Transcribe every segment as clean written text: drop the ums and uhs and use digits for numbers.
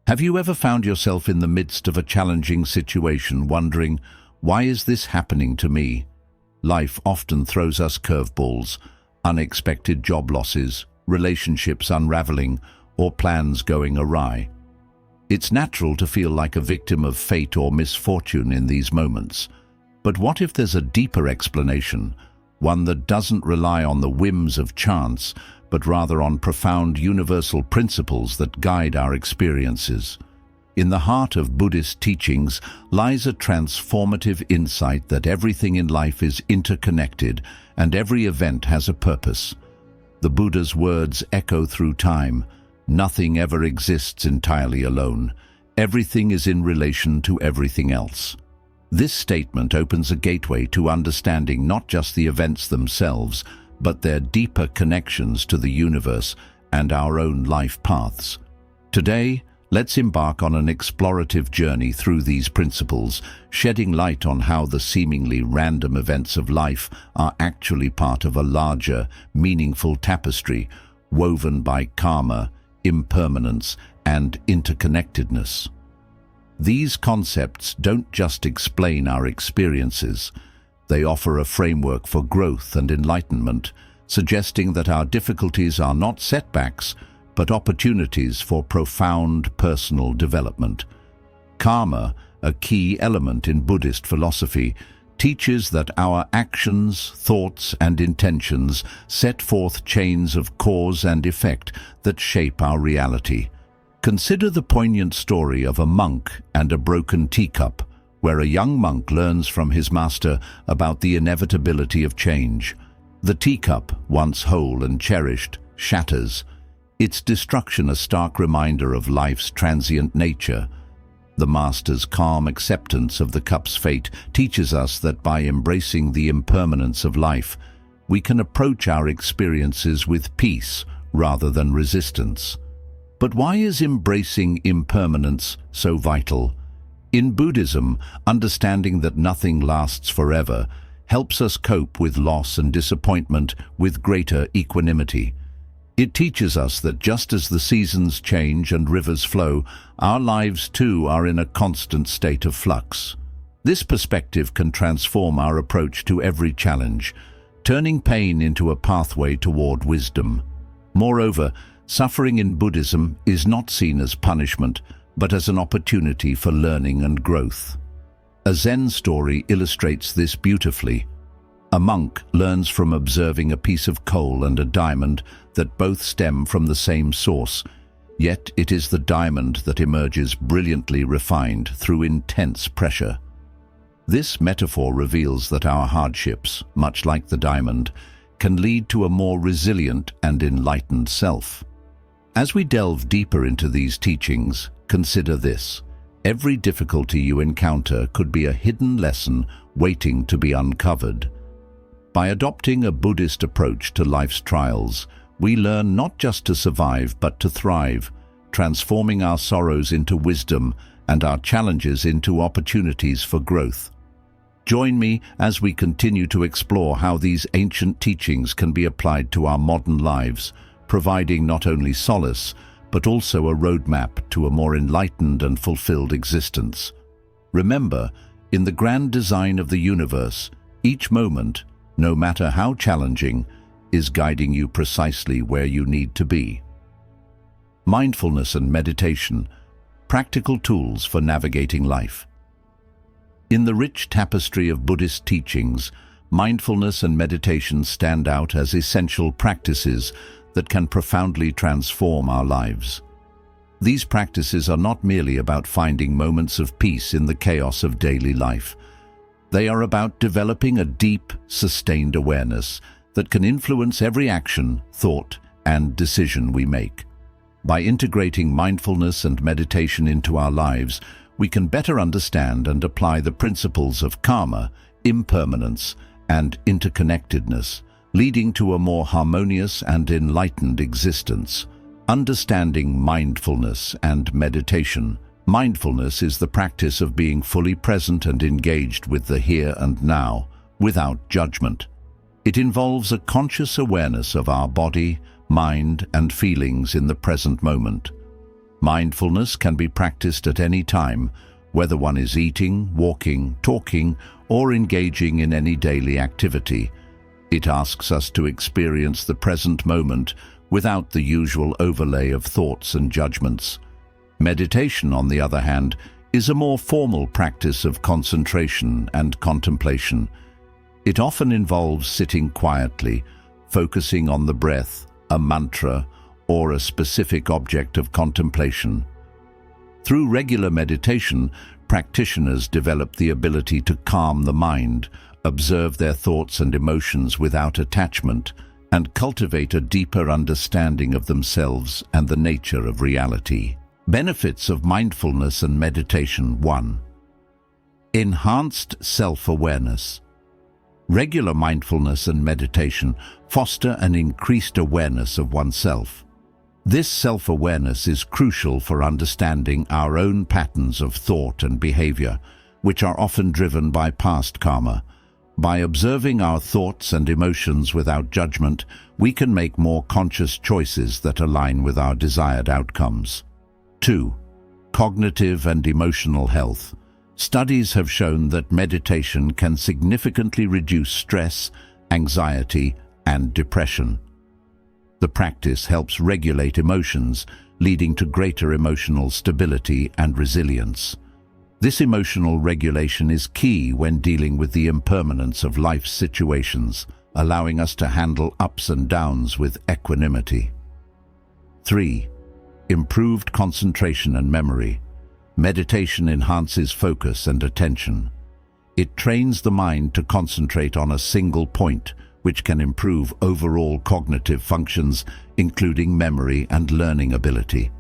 Have you ever found yourself in the midst of a challenging situation wondering, why is this happening to me? Life often throws us curveballs, unexpected job losses, relationships unraveling, or plans going awry. It's natural to feel like a victim of fate or misfortune in these moments. But what if there's a deeper explanation, one that doesn't rely on the whims of chance, but rather on profound universal principles that guide our experiences? In the heart of Buddhist teachings lies a transformative insight that everything in life is interconnected and every event has a purpose. The Buddha's words echo through time. Nothing ever exists entirely alone. Everything is in relation to everything else. This statement opens a gateway to understanding not just the events themselves, but their deeper connections to the universe and our own life paths. Today, let's embark on an explorative journey through these principles, shedding light on how the seemingly random events of life are actually part of a larger, meaningful tapestry woven by karma, impermanence, and interconnectedness. These concepts don't just explain our experiences. They offer a framework for growth and enlightenment, suggesting that our difficulties are not setbacks, but opportunities for profound personal development. Karma, a key element in Buddhist philosophy, teaches that our actions, thoughts, and intentions set forth chains of cause and effect that shape our reality. Consider the poignant story of a monk and a broken teacup, where a young monk learns from his master about the inevitability of change. The teacup, once whole and cherished, shatters, its destruction a stark reminder of life's transient nature. The master's calm acceptance of the cup's fate teaches us that by embracing the impermanence of life, we can approach our experiences with peace rather than resistance. But why is embracing impermanence so vital? In Buddhism, understanding that nothing lasts forever helps us cope with loss and disappointment with greater equanimity. It teaches us that just as the seasons change and rivers flow, our lives too are in a constant state of flux. This perspective can transform our approach to every challenge, turning pain into a pathway toward wisdom. Moreover, suffering in Buddhism is not seen as punishment, but as an opportunity for learning and growth. A Zen story illustrates this beautifully. A monk learns from observing a piece of coal and a diamond that both stem from the same source, yet it is the diamond that emerges brilliantly refined through intense pressure. This metaphor reveals that our hardships, much like the diamond, can lead to a more resilient and enlightened self. As we delve deeper into these teachings, consider this. Every difficulty you encounter could be a hidden lesson waiting to be uncovered. By adopting a Buddhist approach to life's trials, we learn not just to survive but to thrive, transforming our sorrows into wisdom and our challenges into opportunities for growth. Join me as we continue to explore how these ancient teachings can be applied to our modern lives, providing not only solace, but also a roadmap to a more enlightened and fulfilled existence. Remember, in the grand design of the universe, each moment, no matter how challenging, is guiding you precisely where you need to be. Mindfulness and meditation, practical tools for navigating life. In the rich tapestry of Buddhist teachings, mindfulness and meditation stand out as essential practices that can profoundly transform our lives. These practices are not merely about finding moments of peace in the chaos of daily life. They are about developing a deep, sustained awareness that can influence every action, thought, and decision we make. By integrating mindfulness and meditation into our lives, we can better understand and apply the principles of karma, impermanence, and interconnectedness, leading to a more harmonious and enlightened existence. Understanding mindfulness and meditation. Mindfulness is the practice of being fully present and engaged with the here and now, without judgment. It involves a conscious awareness of our body, mind, and feelings in the present moment. Mindfulness can be practiced at any time, whether one is eating, walking, talking, or engaging in any daily activity. It asks us to experience the present moment without the usual overlay of thoughts and judgments. Meditation, on the other hand, is a more formal practice of concentration and contemplation. It often involves sitting quietly, focusing on the breath, a mantra, or a specific object of contemplation. Through regular meditation, practitioners develop the ability to calm the mind, observe their thoughts and emotions without attachment, and cultivate a deeper understanding of themselves and the nature of reality. Benefits of mindfulness and meditation. 1. Enhanced self-awareness. Regular mindfulness and meditation foster an increased awareness of oneself. This self-awareness is crucial for understanding our own patterns of thought and behavior, which are often driven by past karma. By observing our thoughts and emotions without judgment, we can make more conscious choices that align with our desired outcomes. 2. Cognitive and emotional health. Studies have shown that meditation can significantly reduce stress, anxiety, and depression. The practice helps regulate emotions, leading to greater emotional stability and resilience. This emotional regulation is key when dealing with the impermanence of life's situations, allowing us to handle ups and downs with equanimity. 3. Improved concentration and memory. Meditation enhances focus and attention. It trains the mind to concentrate on a single point, which can improve overall cognitive functions, including memory and learning ability.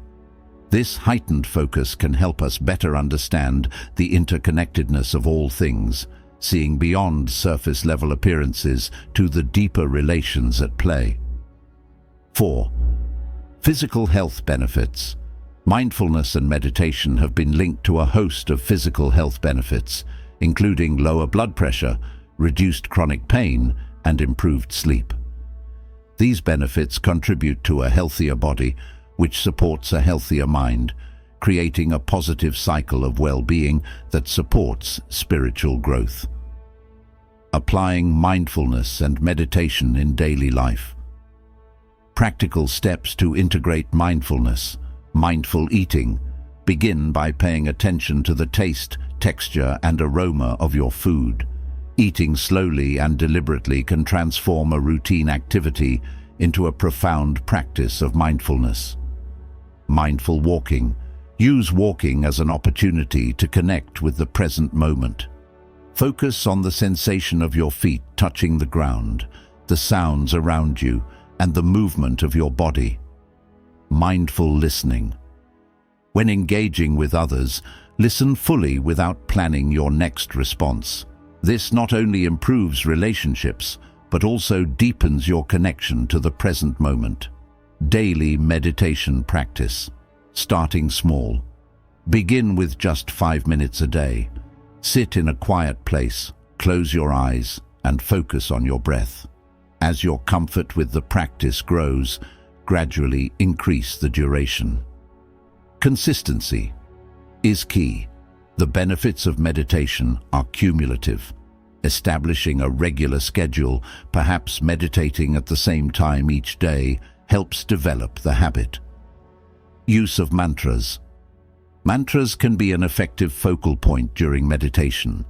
This heightened focus can help us better understand the interconnectedness of all things, seeing beyond surface-level appearances to the deeper relations at play. 4. Physical health benefits. Mindfulness and meditation have been linked to a host of physical health benefits, including lower blood pressure, reduced chronic pain, and improved sleep. These benefits contribute to a healthier body, which supports a healthier mind, creating a positive cycle of well-being that supports spiritual growth. Applying mindfulness and meditation in daily life. Practical steps to integrate mindfulness. Mindful eating. Begin by paying attention to the taste, texture, and aroma of your food. Eating slowly and deliberately can transform a routine activity into a profound practice of mindfulness. Mindful walking. Use walking as an opportunity to connect with the present moment. Focus on the sensation of your feet touching the ground, the sounds around you, and the movement of your body. Mindful listening. When engaging with others, listen fully without planning your next response. This not only improves relationships, but also deepens your connection to the present moment. Daily meditation practice. Starting small. Begin with just 5 minutes a day. Sit in a quiet place, close your eyes, and focus on your breath. As your comfort with the practice grows, gradually increase the duration. Consistency is key. The benefits of meditation are cumulative. Establishing a regular schedule, perhaps meditating at the same time each day, helps develop the habit. Use of mantras. Mantras can be an effective focal point during meditation.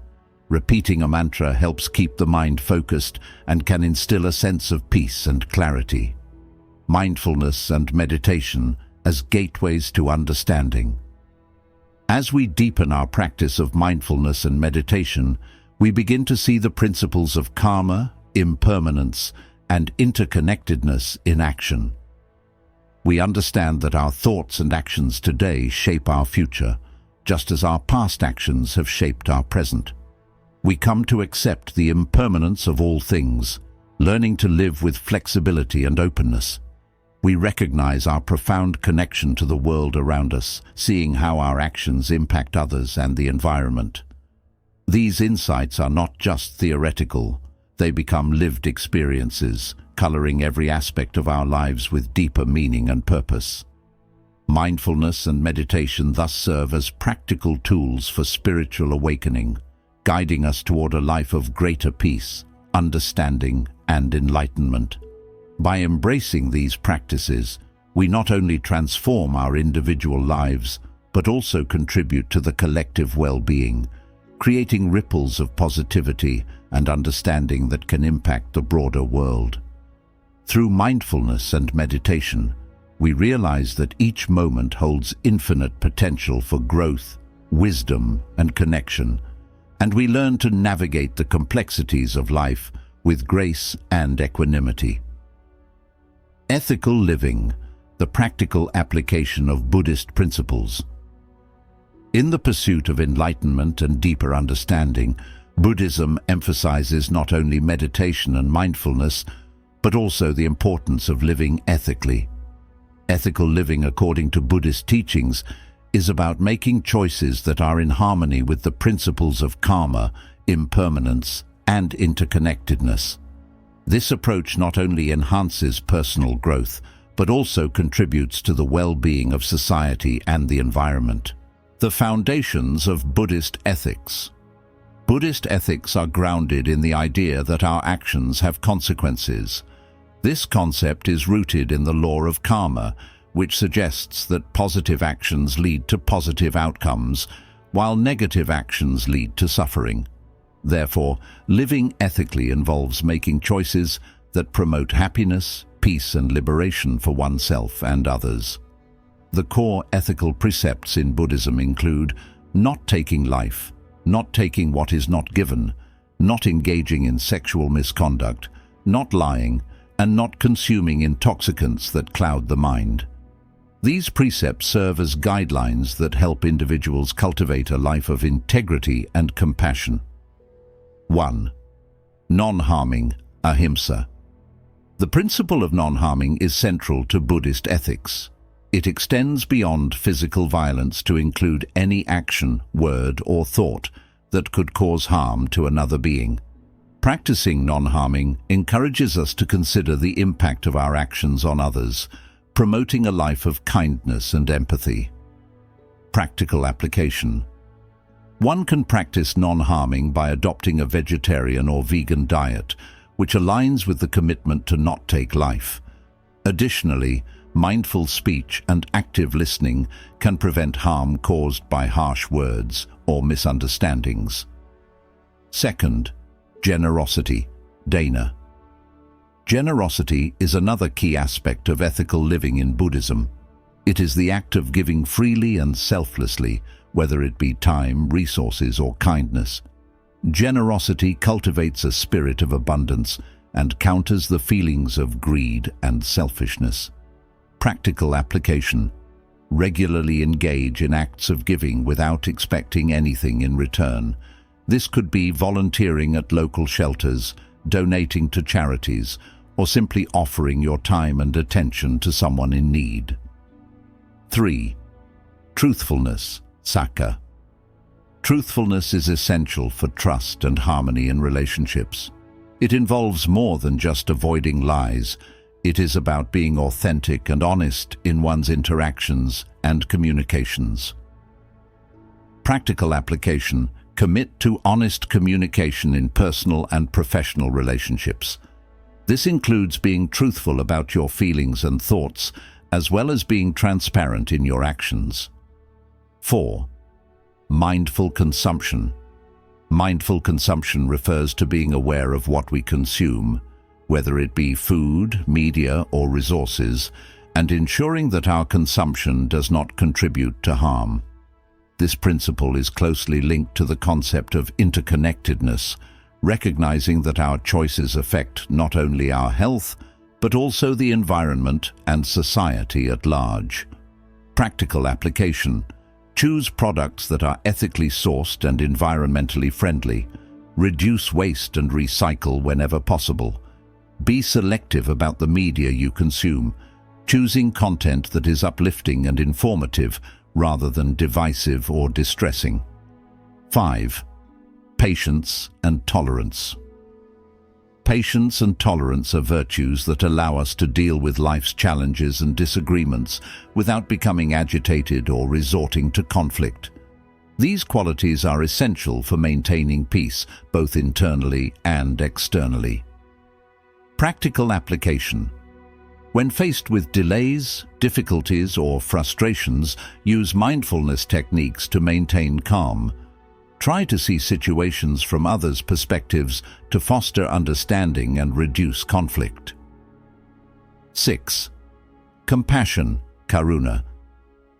Repeating a mantra helps keep the mind focused and can instill a sense of peace and clarity. Mindfulness and meditation as gateways to understanding. As we deepen our practice of mindfulness and meditation, we begin to see the principles of karma, impermanence, and interconnectedness in action. We understand that our thoughts and actions today shape our future, just as our past actions have shaped our present. We come to accept the impermanence of all things, learning to live with flexibility and openness. We recognize our profound connection to the world around us, seeing how our actions impact others and the environment. These insights are not just theoretical, they become lived experiences, coloring every aspect of our lives with deeper meaning and purpose. Mindfulness and meditation thus serve as practical tools for spiritual awakening, guiding us toward a life of greater peace, understanding, and enlightenment. By embracing these practices, we not only transform our individual lives, but also contribute to the collective well-being, creating ripples of positivity and understanding that can impact the broader world. Through mindfulness and meditation, we realize that each moment holds infinite potential for growth, wisdom, and connection, and we learn to navigate the complexities of life with grace and equanimity. Ethical living, the practical application of Buddhist principles. In the pursuit of enlightenment and deeper understanding, Buddhism emphasizes not only meditation and mindfulness, but also the importance of living ethically. Ethical living, according to Buddhist teachings, is about making choices that are in harmony with the principles of karma, impermanence, and interconnectedness. This approach not only enhances personal growth, but also contributes to the well-being of society and the environment. The foundations of Buddhist ethics. Buddhist ethics are grounded in the idea that our actions have consequences. This concept is rooted in the law of karma, which suggests that positive actions lead to positive outcomes, while negative actions lead to suffering. Therefore, living ethically involves making choices that promote happiness, peace, and liberation for oneself and others. The core ethical precepts in Buddhism include not taking life, not taking what is not given, not engaging in sexual misconduct, not lying, and not consuming intoxicants that cloud the mind. These precepts serve as guidelines that help individuals cultivate a life of integrity and compassion. 1. Non-harming, ahimsa. The principle of non-harming is central to Buddhist ethics. It extends beyond physical violence to include any action, word, or thought that could cause harm to another being. Practicing non-harming encourages us to consider the impact of our actions on others, promoting a life of kindness and empathy. Practical application. One can practice non-harming by adopting a vegetarian or vegan diet, which aligns with the commitment to not take life. Additionally, mindful speech and active listening can prevent harm caused by harsh words or misunderstandings. Second, generosity, dana. Generosity is another key aspect of ethical living in Buddhism. It is the act of giving freely and selflessly, whether it be time, resources, or kindness. Generosity cultivates a spirit of abundance and counters the feelings of greed and selfishness. Practical application. Regularly engage in acts of giving without expecting anything in return. This could be volunteering at local shelters, donating to charities, or simply offering your time and attention to someone in need. 3. Truthfulness, sakka. Truthfulness is essential for trust and harmony in relationships. It involves more than just avoiding lies. It is about being authentic and honest in one's interactions and communications. Practical application. Commit to honest communication in personal and professional relationships. This includes being truthful about your feelings and thoughts, as well as being transparent in your actions. 4. Mindful consumption. Mindful consumption refers to being aware of what we consume, whether it be food, media, or resources, and ensuring that our consumption does not contribute to harm. This principle is closely linked to the concept of interconnectedness, recognizing that our choices affect not only our health, but also the environment and society at large. Practical application. Choose products that are ethically sourced and environmentally friendly. Reduce waste and recycle whenever possible. Be selective about the media you consume, choosing content that is uplifting and informative rather than divisive or distressing. 5. Patience and tolerance. Patience and tolerance are virtues that allow us to deal with life's challenges and disagreements without becoming agitated or resorting to conflict. These qualities are essential for maintaining peace, both internally and externally. Practical application. When faced with delays, difficulties, or frustrations, use mindfulness techniques to maintain calm. Try to see situations from others' perspectives to foster understanding and reduce conflict. 6. Compassion, karuna.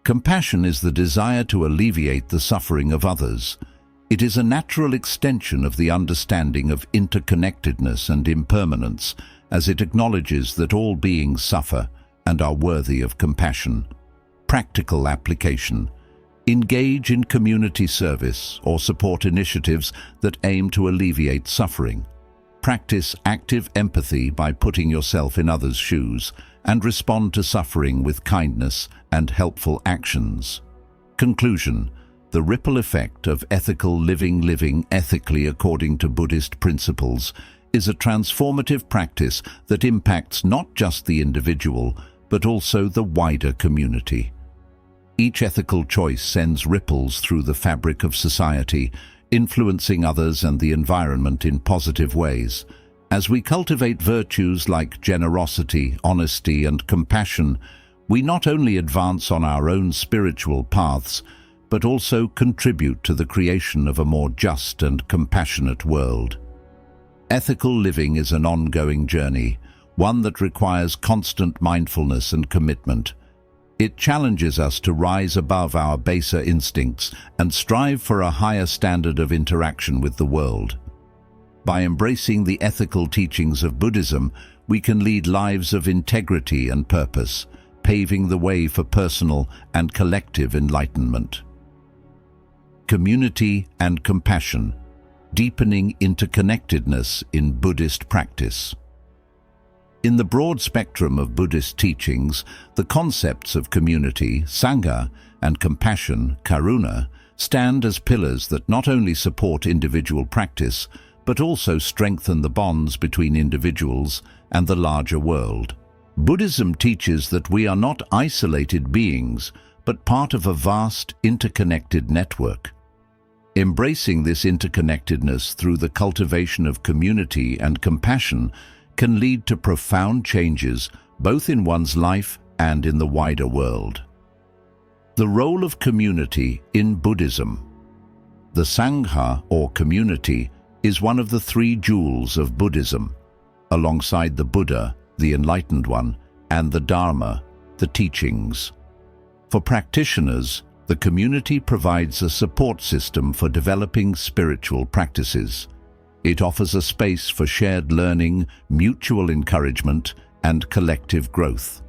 Compassion is the desire to alleviate the suffering of others. It is a natural extension of the understanding of interconnectedness and impermanence, as it acknowledges that all beings suffer and are worthy of compassion. Practical application. Engage in community service or support initiatives that aim to alleviate suffering. Practice active empathy by putting yourself in others' shoes and respond to suffering with kindness and helpful actions. Conclusion. The ripple effect of ethical living ethically according to Buddhist principles is a transformative practice that impacts not just the individual, but also the wider community. Each ethical choice sends ripples through the fabric of society, influencing others and the environment in positive ways. As we cultivate virtues like generosity, honesty, and compassion, we not only advance on our own spiritual paths, but also contribute to the creation of a more just and compassionate world. Ethical living is an ongoing journey, one that requires constant mindfulness and commitment. It challenges us to rise above our baser instincts and strive for a higher standard of interaction with the world. By embracing the ethical teachings of Buddhism, we can lead lives of integrity and purpose, paving the way for personal and collective enlightenment. Community and compassion, deepening interconnectedness in Buddhist practice. In the broad spectrum of Buddhist teachings, the concepts of community, sangha, and compassion, karuna, stand as pillars that not only support individual practice, but also strengthen the bonds between individuals and the larger world. Buddhism teaches that we are not isolated beings, but part of a vast, interconnected network. Embracing this interconnectedness through the cultivation of community and compassion can lead to profound changes both in one's life and in the wider world. The role of community in Buddhism. The Sangha, or community, is one of the three jewels of Buddhism, alongside the Buddha, the Enlightened One, and the Dharma, the teachings. For practitioners, the community provides a support system for developing spiritual practices. It offers a space for shared learning, mutual encouragement, and collective growth.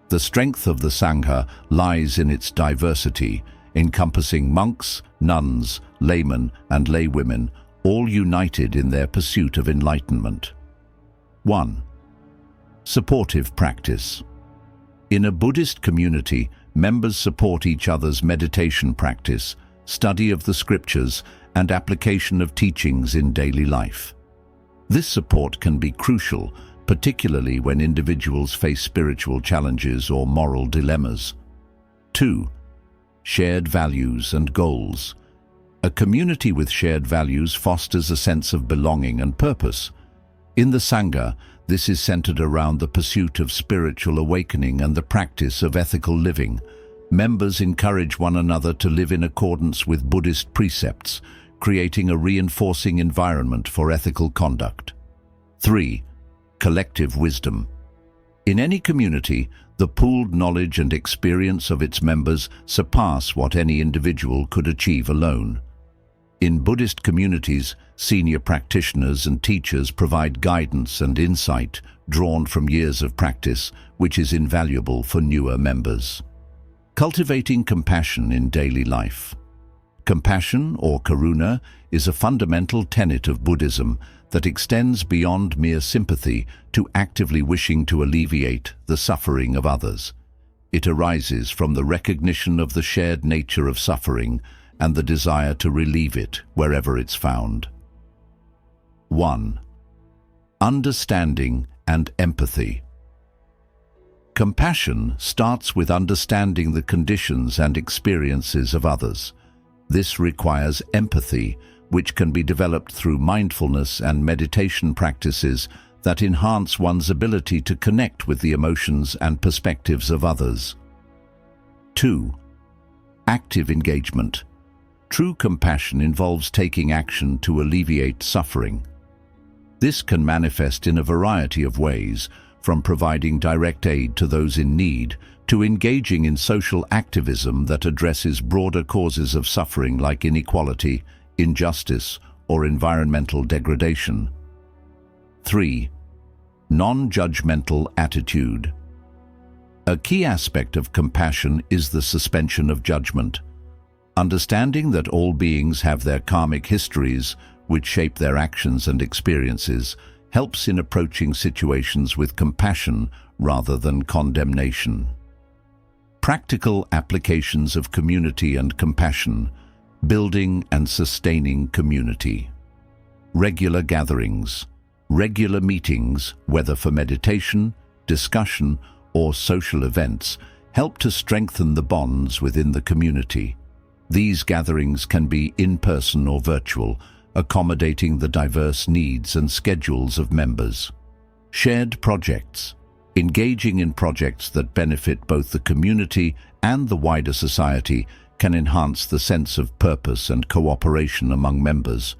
The strength of the Sangha lies in its diversity, encompassing monks, nuns, laymen, and laywomen, all united in their pursuit of enlightenment. 1. Supportive practice. In a Buddhist community, members support each other's meditation practice, study of the scriptures, and application of teachings in daily life. This support can be crucial, particularly when individuals face spiritual challenges or moral dilemmas. 2. Shared values and goals. A community with shared values fosters a sense of belonging and purpose. In the Sangha, this is centered around the pursuit of spiritual awakening and the practice of ethical living. Members encourage one another to live in accordance with Buddhist precepts, creating a reinforcing environment for ethical conduct. 3. Collective wisdom. In any community, the pooled knowledge and experience of its members surpass what any individual could achieve alone. In Buddhist communities, senior practitioners and teachers provide guidance and insight drawn from years of practice, which is invaluable for newer members. Cultivating compassion in daily life. Compassion, or karuna, is a fundamental tenet of Buddhism that extends beyond mere sympathy to actively wishing to alleviate the suffering of others. It arises from the recognition of the shared nature of suffering and the desire to relieve it wherever it's found. 1. Understanding and empathy. Compassion starts with understanding the conditions and experiences of others. This requires empathy, which can be developed through mindfulness and meditation practices that enhance one's ability to connect with the emotions and perspectives of others. 2. Active engagement. True compassion involves taking action to alleviate suffering. This can manifest in a variety of ways, from providing direct aid to those in need to engaging in social activism that addresses broader causes of suffering like inequality, injustice, or environmental degradation. 3. Non-judgmental attitude. A key aspect of compassion is the suspension of judgment. Understanding that all beings have their karmic histories, which shape their actions and experiences, helps in approaching situations with compassion rather than condemnation. Practical applications of community and compassion, building and sustaining community. Regular gatherings. Regular meetings, whether for meditation, discussion, or social events, help to strengthen the bonds within the community. These gatherings can be in-person or virtual, accommodating the diverse needs and schedules of members. Shared projects. Engaging in projects that benefit both the community and the wider society can enhance the sense of purpose and cooperation among members.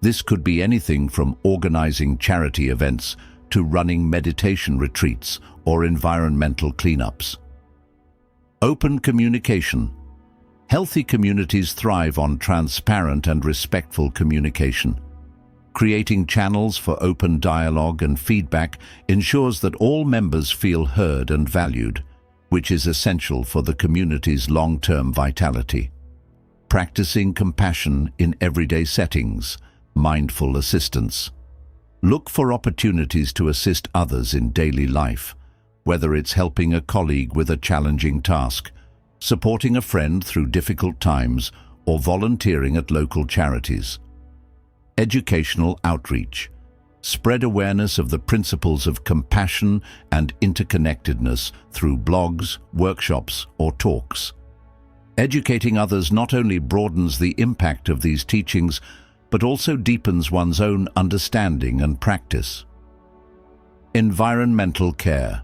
This could be anything from organizing charity events to running meditation retreats or environmental cleanups. Open communication. Healthy communities thrive on transparent and respectful communication. Creating channels for open dialogue and feedback ensures that all members feel heard and valued, which is essential for the community's long-term vitality. Practicing compassion in everyday settings. Mindful assistance. Look for opportunities to assist others in daily life, whether it's helping a colleague with a challenging task, supporting a friend through difficult times, or volunteering at local charities. Educational outreach. Spread awareness of the principles of compassion and interconnectedness through blogs, workshops, or talks. Educating others not only broadens the impact of these teachings, but also deepens one's own understanding and practice. Environmental care.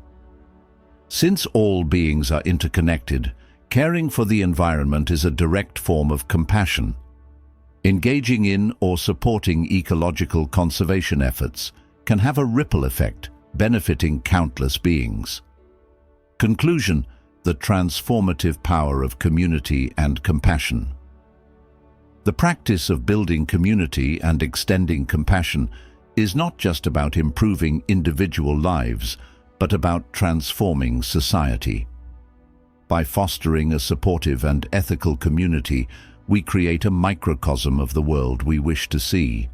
Since all beings are interconnected, caring for the environment is a direct form of compassion. Engaging in or supporting ecological conservation efforts can have a ripple effect, benefiting countless beings. Conclusion: the transformative power of community and compassion. The practice of building community and extending compassion is not just about improving individual lives, but about transforming society. By fostering a supportive and ethical community, we create a microcosm of the world we wish to see.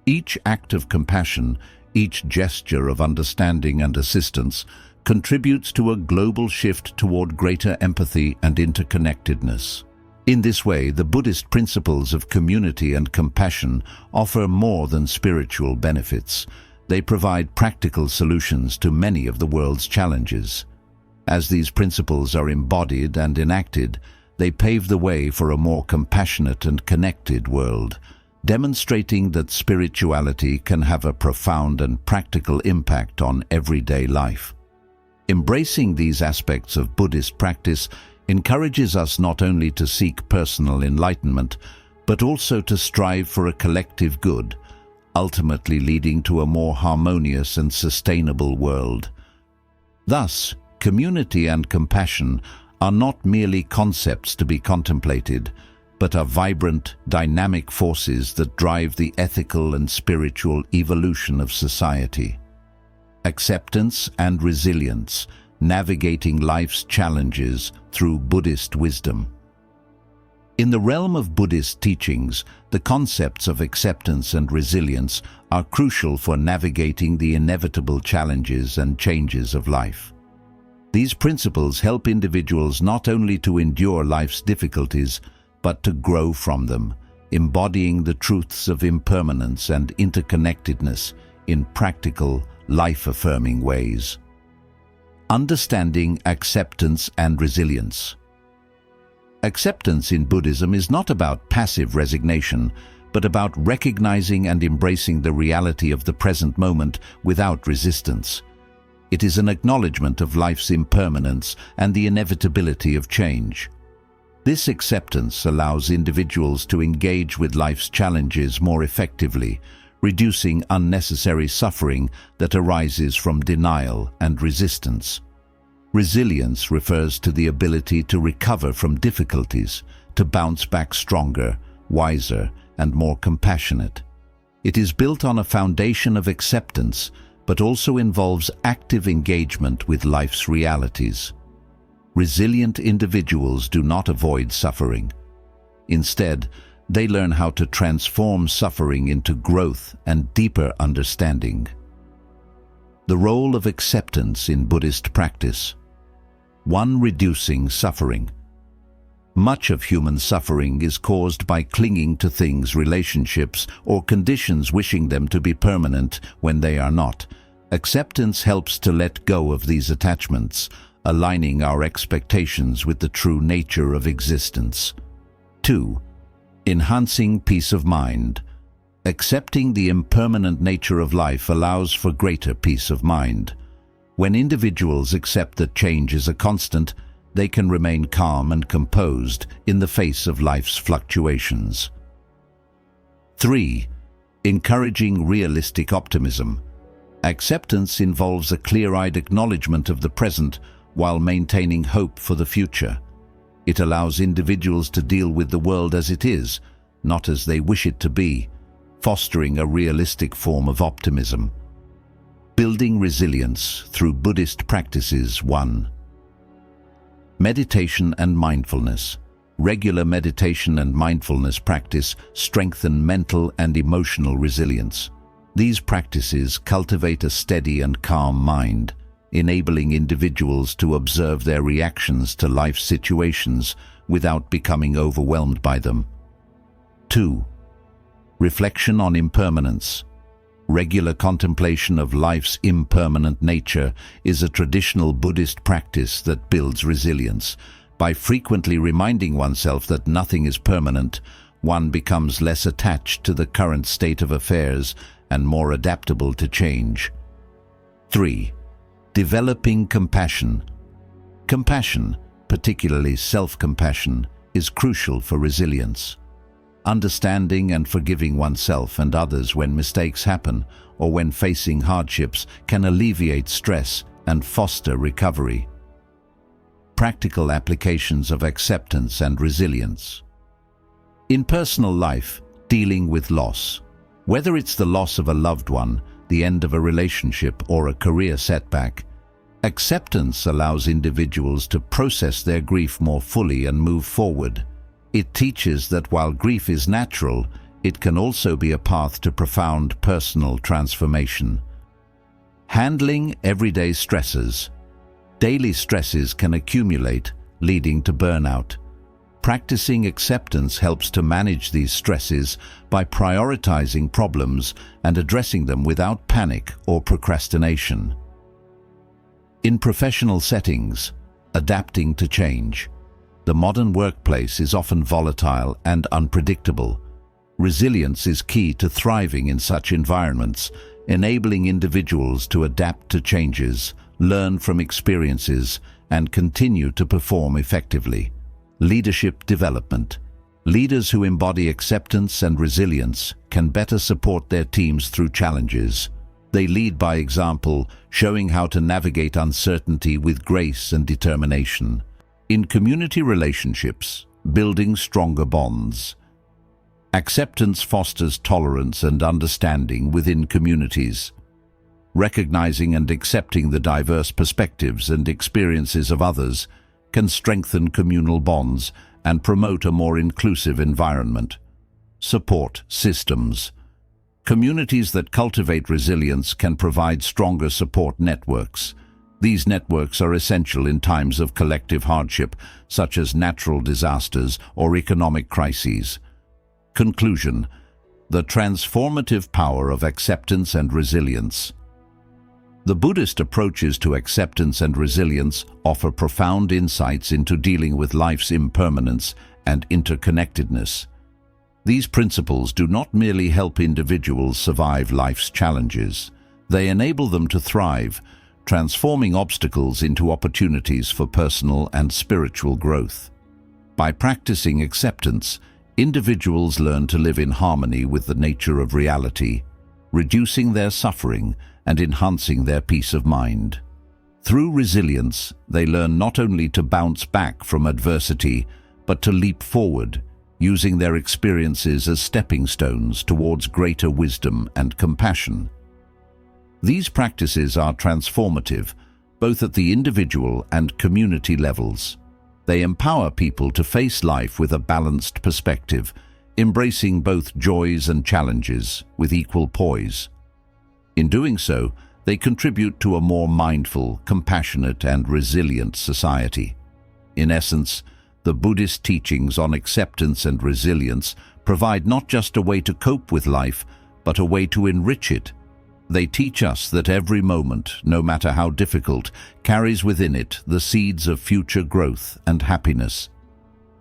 Each act of compassion, each gesture of understanding and assistance, contributes to a global shift toward greater empathy and interconnectedness. In this way, the Buddhist principles of community and compassion offer more than spiritual benefits. They provide practical solutions to many of the world's challenges. As these principles are embodied and enacted, they pave the way for a more compassionate and connected world, demonstrating that spirituality can have a profound and practical impact on everyday life. Embracing these aspects of Buddhist practice encourages us not only to seek personal enlightenment, but also to strive for a collective good, ultimately leading to a more harmonious and sustainable world. Thus, community and compassion are not merely concepts to be contemplated, but are vibrant, dynamic forces that drive the ethical and spiritual evolution of society. Acceptance and resilience, navigating life's challenges through Buddhist wisdom. In the realm of Buddhist teachings, the concepts of acceptance and resilience are crucial for navigating the inevitable challenges and changes of life. These principles help individuals not only to endure life's difficulties, but to grow from them, embodying the truths of impermanence and interconnectedness, in practical, life-affirming ways. Understanding acceptance and resilience. Acceptance in Buddhism is not about passive resignation, but about recognizing and embracing the reality of the present moment without resistance. It is an acknowledgement of life's impermanence and the inevitability of change. This acceptance allows individuals to engage with life's challenges more effectively, reducing unnecessary suffering that arises from denial and resistance. Resilience refers to the ability to recover from difficulties, to bounce back stronger, wiser, and more compassionate. It is built on a foundation of acceptance, but also involves active engagement with life's realities. Resilient individuals do not avoid suffering. Instead, they learn how to transform suffering into growth and deeper understanding. The role of acceptance in Buddhist practice. 1. Reducing suffering. Much of human suffering is caused by clinging to things, relationships, or conditions, wishing them to be permanent when they are not. Acceptance helps to let go of these attachments, aligning our expectations with the true nature of existence. 2. Enhancing peace of mind. Accepting the impermanent nature of life allows for greater peace of mind. When individuals accept that change is a constant, they can remain calm and composed in the face of life's fluctuations. 3. Encouraging realistic optimism. Acceptance involves a clear-eyed acknowledgement of the present while maintaining hope for the future. It allows individuals to deal with the world as it is, not as they wish it to be, fostering a realistic form of optimism. Building resilience through Buddhist practices. 1. Meditation and mindfulness. Regular meditation and mindfulness practice strengthen mental and emotional resilience. These practices cultivate a steady and calm mind, enabling individuals to observe their reactions to life situations without becoming overwhelmed by them. 2. Reflection on impermanence. Regular contemplation of life's impermanent nature is a traditional Buddhist practice that builds resilience. By frequently reminding oneself that nothing is permanent, one becomes less attached to the current state of affairs and more adaptable to change. 3. Developing compassion. Compassion, particularly self-compassion, is crucial for resilience. Understanding and forgiving oneself and others when mistakes happen or when facing hardships can alleviate stress and foster recovery. Practical applications of acceptance and resilience. In personal life, dealing with loss. Whether it's the loss of a loved one, the end of a relationship, or a career setback, acceptance allows individuals to process their grief more fully and move forward. It teaches that while grief is natural, it can also be a path to profound personal transformation. Handling everyday stresses. Daily stresses can accumulate, leading to burnout. Practicing acceptance helps to manage these stresses by prioritizing problems and addressing them without panic or procrastination. In professional settings, adapting to change. The modern workplace is often volatile and unpredictable. Resilience is key to thriving in such environments, enabling individuals to adapt to changes, learn from experiences, and continue to perform effectively. Leadership development. Leaders who embody acceptance and resilience can better support their teams through challenges. They lead by example, showing how to navigate uncertainty with grace and determination. In community relationships, building stronger bonds. Acceptance fosters tolerance and understanding within communities. Recognizing and accepting the diverse perspectives and experiences of others can strengthen communal bonds and promote a more inclusive environment. Support systems. Communities that cultivate resilience can provide stronger support networks. These networks are essential in times of collective hardship, such as natural disasters or economic crises. Conclusion. The transformative power of acceptance and resilience. The Buddhist approaches to acceptance and resilience offer profound insights into dealing with life's impermanence and interconnectedness. These principles do not merely help individuals survive life's challenges. They enable them to thrive, transforming obstacles into opportunities for personal and spiritual growth. By practicing acceptance, individuals learn to live in harmony with the nature of reality, reducing their suffering and enhancing their peace of mind. Through resilience, they learn not only to bounce back from adversity, but to leap forward, using their experiences as stepping stones towards greater wisdom and compassion. These practices are transformative, both at the individual and community levels. They empower people to face life with a balanced perspective, embracing both joys and challenges with equal poise. In doing so, they contribute to a more mindful, compassionate, and resilient society. In essence, the Buddhist teachings on acceptance and resilience provide not just a way to cope with life, but a way to enrich it. They teach us that every moment, no matter how difficult, carries within it the seeds of future growth and happiness.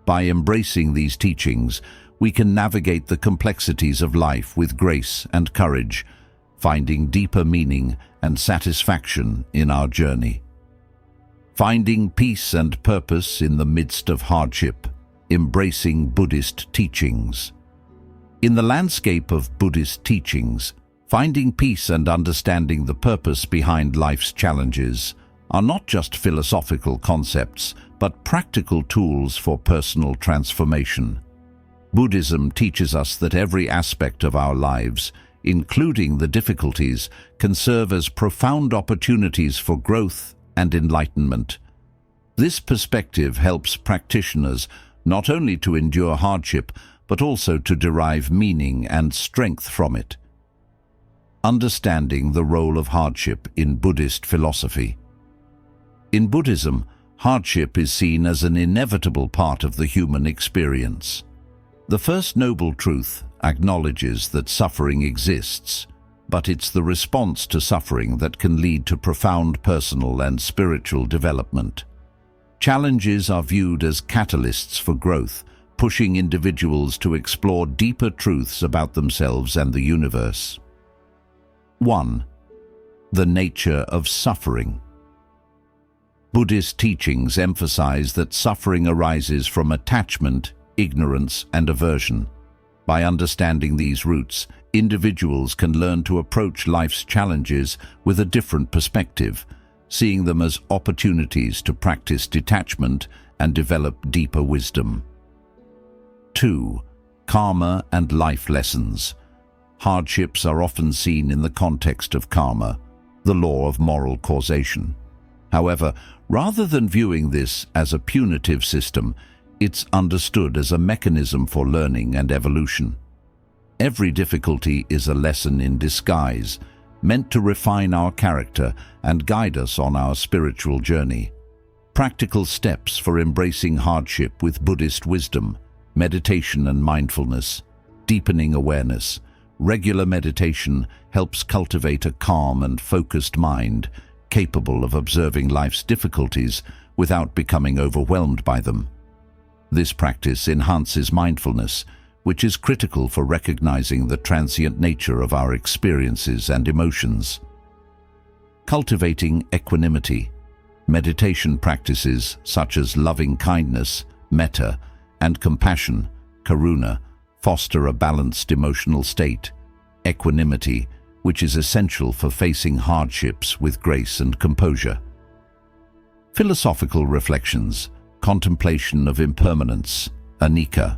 By embracing these teachings, we can navigate the complexities of life with grace and courage, finding deeper meaning and satisfaction in our journey. Finding peace and purpose in the midst of hardship, embracing Buddhist teachings. In the landscape of Buddhist teachings, finding peace and understanding the purpose behind life's challenges are not just philosophical concepts, but practical tools for personal transformation. Buddhism teaches us that every aspect of our lives, including the difficulties, can serve as profound opportunities for growth and enlightenment. This perspective helps practitioners not only to endure hardship, but also to derive meaning and strength from it. Understanding the role of hardship in Buddhist philosophy. In Buddhism, hardship is seen as an inevitable part of the human experience. The First Noble Truth acknowledges that suffering exists, but it's the response to suffering that can lead to profound personal and spiritual development. Challenges are viewed as catalysts for growth, pushing individuals to explore deeper truths about themselves and the universe. 1. The nature of suffering. Buddhist teachings emphasize that suffering arises from attachment, ignorance, and aversion. By understanding these roots, individuals can learn to approach life's challenges with a different perspective, seeing them as opportunities to practice detachment and develop deeper wisdom. 2. Karma and life lessons. Hardships are often seen in the context of karma, the law of moral causation. However, rather than viewing this as a punitive system, it's understood as a mechanism for learning and evolution. Every difficulty is a lesson in disguise, meant to refine our character and guide us on our spiritual journey. Practical steps for embracing hardship with Buddhist wisdom: meditation and mindfulness, deepening awareness. Regular meditation helps cultivate a calm and focused mind, capable of observing life's difficulties without becoming overwhelmed by them. This practice enhances mindfulness, which is critical for recognizing the transient nature of our experiences and emotions. Cultivating equanimity. Meditation practices such as loving kindness, metta, and compassion, karuna, foster a balanced emotional state, equanimity, which is essential for facing hardships with grace and composure. Philosophical reflections. Contemplation of impermanence, anicca.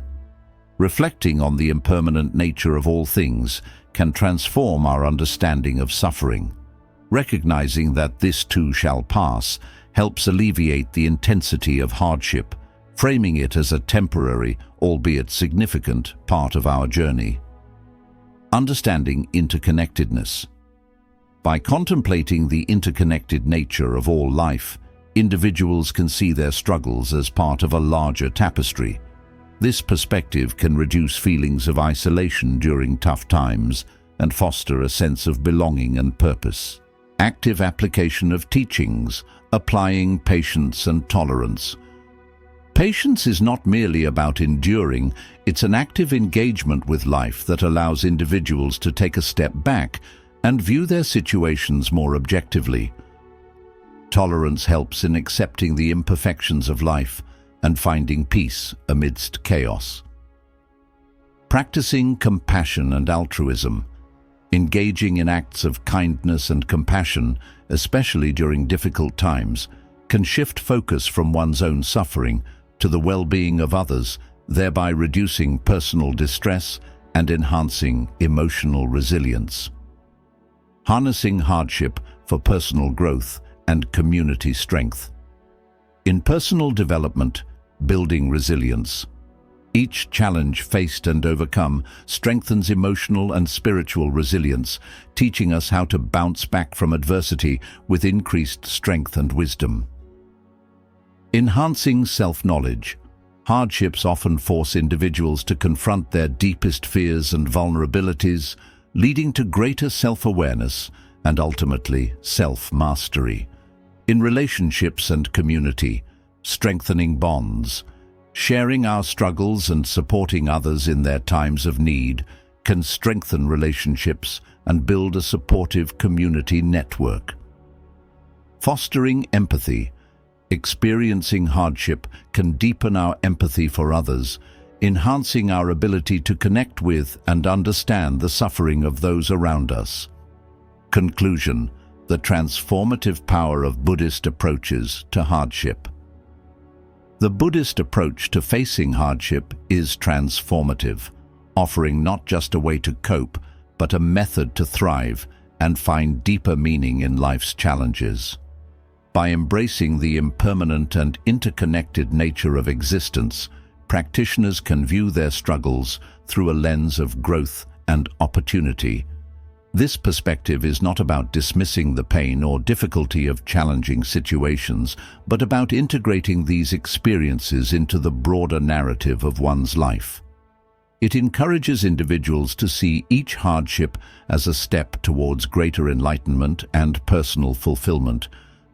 Reflecting on the impermanent nature of all things can transform our understanding of suffering. Recognizing that this too shall pass helps alleviate the intensity of hardship, framing it as a temporary, albeit significant, part of our journey. Understanding interconnectedness. By contemplating the interconnected nature of all life, individuals can see their struggles as part of a larger tapestry. This perspective can reduce feelings of isolation during tough times and foster a sense of belonging and purpose. Active application of teachings, applying patience and tolerance. Patience is not merely about enduring, it's an active engagement with life that allows individuals to take a step back and view their situations more objectively. Tolerance helps in accepting the imperfections of life and finding peace amidst chaos. Practicing compassion and altruism. Engaging in acts of kindness and compassion, especially during difficult times, can shift focus from one's own suffering to the well-being of others, thereby reducing personal distress and enhancing emotional resilience. Harnessing hardship for personal growth and community strength. In personal development, building resilience. Each challenge faced and overcome strengthens emotional and spiritual resilience, teaching us how to bounce back from adversity with increased strength and wisdom. Enhancing self-knowledge. Hardships often force individuals to confront their deepest fears and vulnerabilities, leading to greater self-awareness and ultimately self-mastery. In relationships and community, strengthening bonds. Sharing our struggles and supporting others in their times of need can strengthen relationships and build a supportive community network. Fostering empathy. Experiencing hardship can deepen our empathy for others, enhancing our ability to connect with and understand the suffering of those around us. Conclusion: the transformative power of Buddhist approaches to hardship. The Buddhist approach to facing hardship is transformative, offering not just a way to cope, but a method to thrive and find deeper meaning in life's challenges. By embracing the impermanent and interconnected nature of existence, practitioners can view their struggles through a lens of growth and opportunity. This perspective is not about dismissing the pain or difficulty of challenging situations, but about integrating these experiences into the broader narrative of one's life. It encourages individuals to see each hardship as a step towards greater enlightenment and personal fulfillment,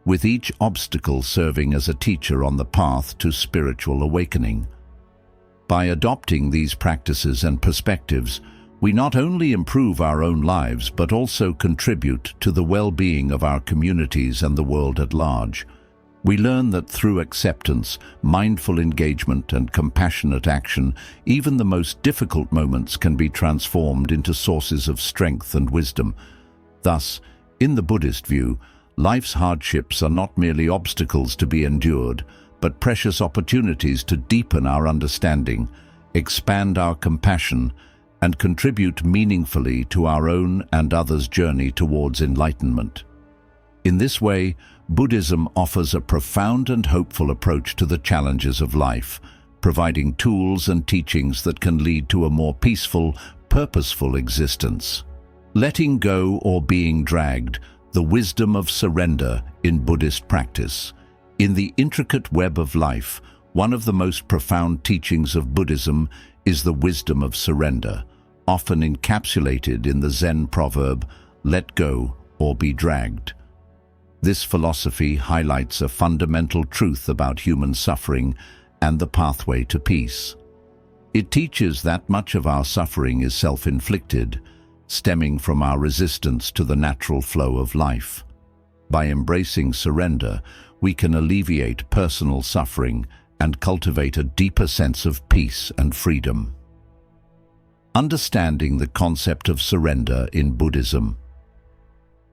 with each obstacle serving as a teacher on the path to spiritual awakening. By adopting these practices and perspectives, we not only improve our own lives but also contribute to the well-being of our communities and the world at large. We learn that through acceptance, mindful engagement, and compassionate action, even the most difficult moments can be transformed into sources of strength and wisdom. Thus, in the Buddhist view, life's hardships are not merely obstacles to be endured, but precious opportunities to deepen our understanding, expand our compassion, and contribute meaningfully to our own and others' journey towards enlightenment. In this way, Buddhism offers a profound and hopeful approach to the challenges of life, providing tools and teachings that can lead to a more peaceful, purposeful existence. Letting go or being dragged, the wisdom of surrender in Buddhist practice. In the intricate web of life, one of the most profound teachings of Buddhism is the wisdom of surrender, often encapsulated in the Zen proverb, "Let go or be dragged." This philosophy highlights a fundamental truth about human suffering and the pathway to peace. It teaches that much of our suffering is self-inflicted, stemming from our resistance to the natural flow of life. By embracing surrender, we can alleviate personal suffering and cultivate a deeper sense of peace and freedom. Understanding the concept of surrender in Buddhism.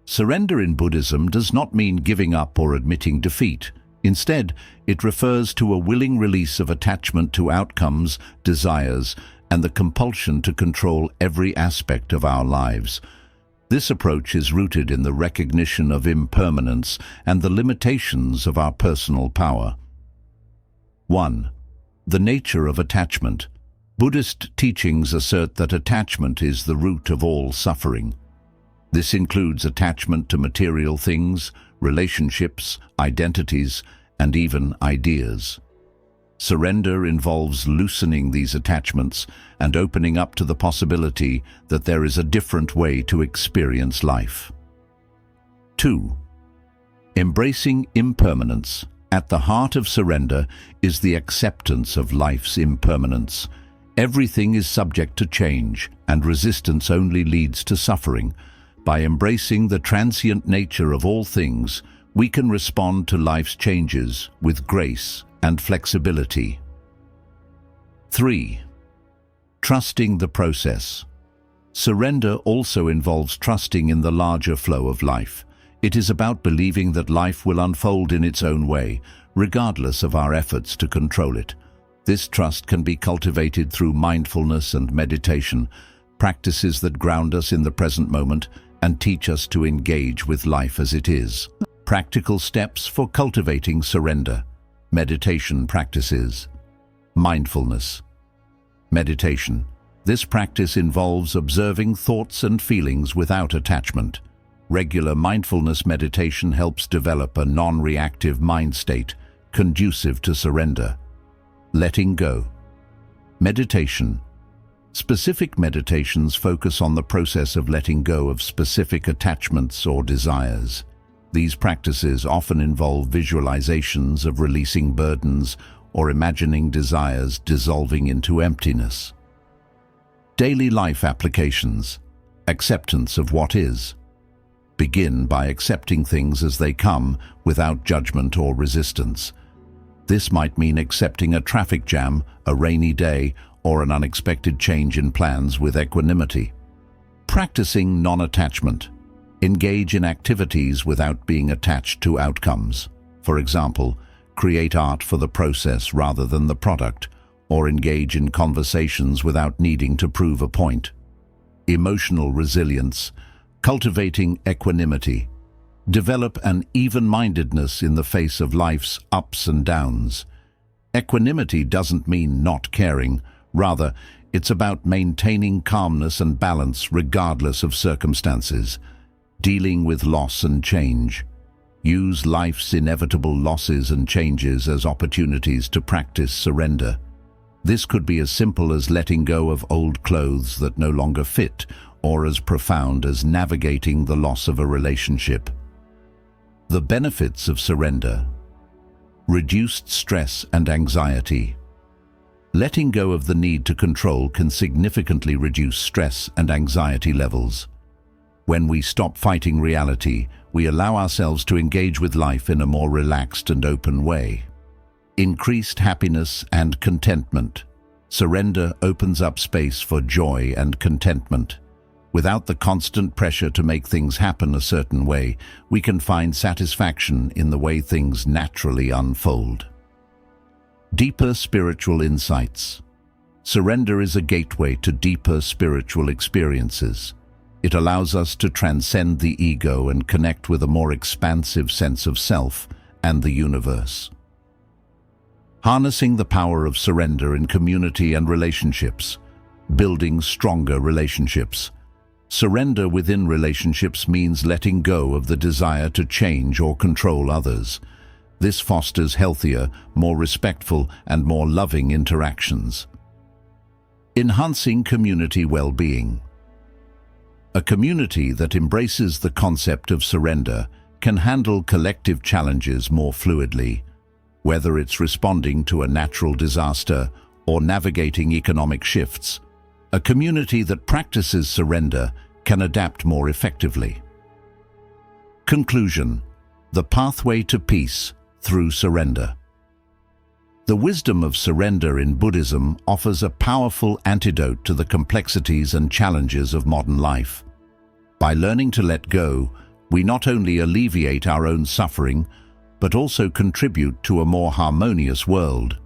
Surrender in Buddhism does not mean giving up or admitting defeat. Instead, it refers to a willing release of attachment to outcomes, desires, and the compulsion to control every aspect of our lives. This approach is rooted in the recognition of impermanence and the limitations of our personal power. 1. The nature of attachment. Buddhist teachings assert that attachment is the root of all suffering. This includes attachment to material things, relationships, identities, and even ideas. Surrender involves loosening these attachments and opening up to the possibility that there is a different way to experience life. 2. Embracing impermanence. At the heart of surrender is the acceptance of life's impermanence. Everything is subject to change, and resistance only leads to suffering. By embracing the transient nature of all things, we can respond to life's changes with grace and flexibility. 3. Trusting the process. Surrender also involves trusting in the larger flow of life. It is about believing that life will unfold in its own way, regardless of our efforts to control it. This trust can be cultivated through mindfulness and meditation, practices that ground us in the present moment and teach us to engage with life as it is. Practical steps for cultivating surrender. Meditation practices. Mindfulness. Meditation. This practice involves observing thoughts and feelings without attachment. Regular mindfulness meditation helps develop a non-reactive mind state conducive to surrender. Letting go. Meditation. Specific meditations focus on the process of letting go of specific attachments or desires. These practices often involve visualizations of releasing burdens or imagining desires dissolving into emptiness. Daily life applications. Acceptance of what is. Begin by accepting things as they come without judgment or resistance. This might mean accepting a traffic jam, a rainy day, or an unexpected change in plans with equanimity. Practicing non-attachment. Engage in activities without being attached to outcomes. For example, create art for the process rather than the product, or engage in conversations without needing to prove a point. Emotional resilience. Cultivating equanimity. Develop an even-mindedness in the face of life's ups and downs. Equanimity doesn't mean not caring. Rather, it's about maintaining calmness and balance regardless of circumstances. Dealing with loss and change. Use life's inevitable losses and changes as opportunities to practice surrender. This could be as simple as letting go of old clothes that no longer fit, or as profound as navigating the loss of a relationship. The benefits of surrender. Reduced stress and anxiety. Letting go of the need to control can significantly reduce stress and anxiety levels. When we stop fighting reality, we allow ourselves to engage with life in a more relaxed and open way. Increased happiness and contentment. Surrender opens up space for joy and contentment. Without the constant pressure to make things happen a certain way, we can find satisfaction in the way things naturally unfold. Deeper spiritual insights. Surrender is a gateway to deeper spiritual experiences. It allows us to transcend the ego and connect with a more expansive sense of self and the universe. Harnessing the power of surrender in community and relationships. Building stronger relationships. Surrender within relationships means letting go of the desire to change or control others. This fosters healthier, more respectful, and more loving interactions. Enhancing community well-being. A community that embraces the concept of surrender can handle collective challenges more fluidly, whether it's responding to a natural disaster or navigating economic shifts. A community that practices surrender can adapt more effectively. Conclusion: the pathway to peace through surrender. The wisdom of surrender in Buddhism offers a powerful antidote to the complexities and challenges of modern life. By learning to let go, we not only alleviate our own suffering, but also contribute to a more harmonious world.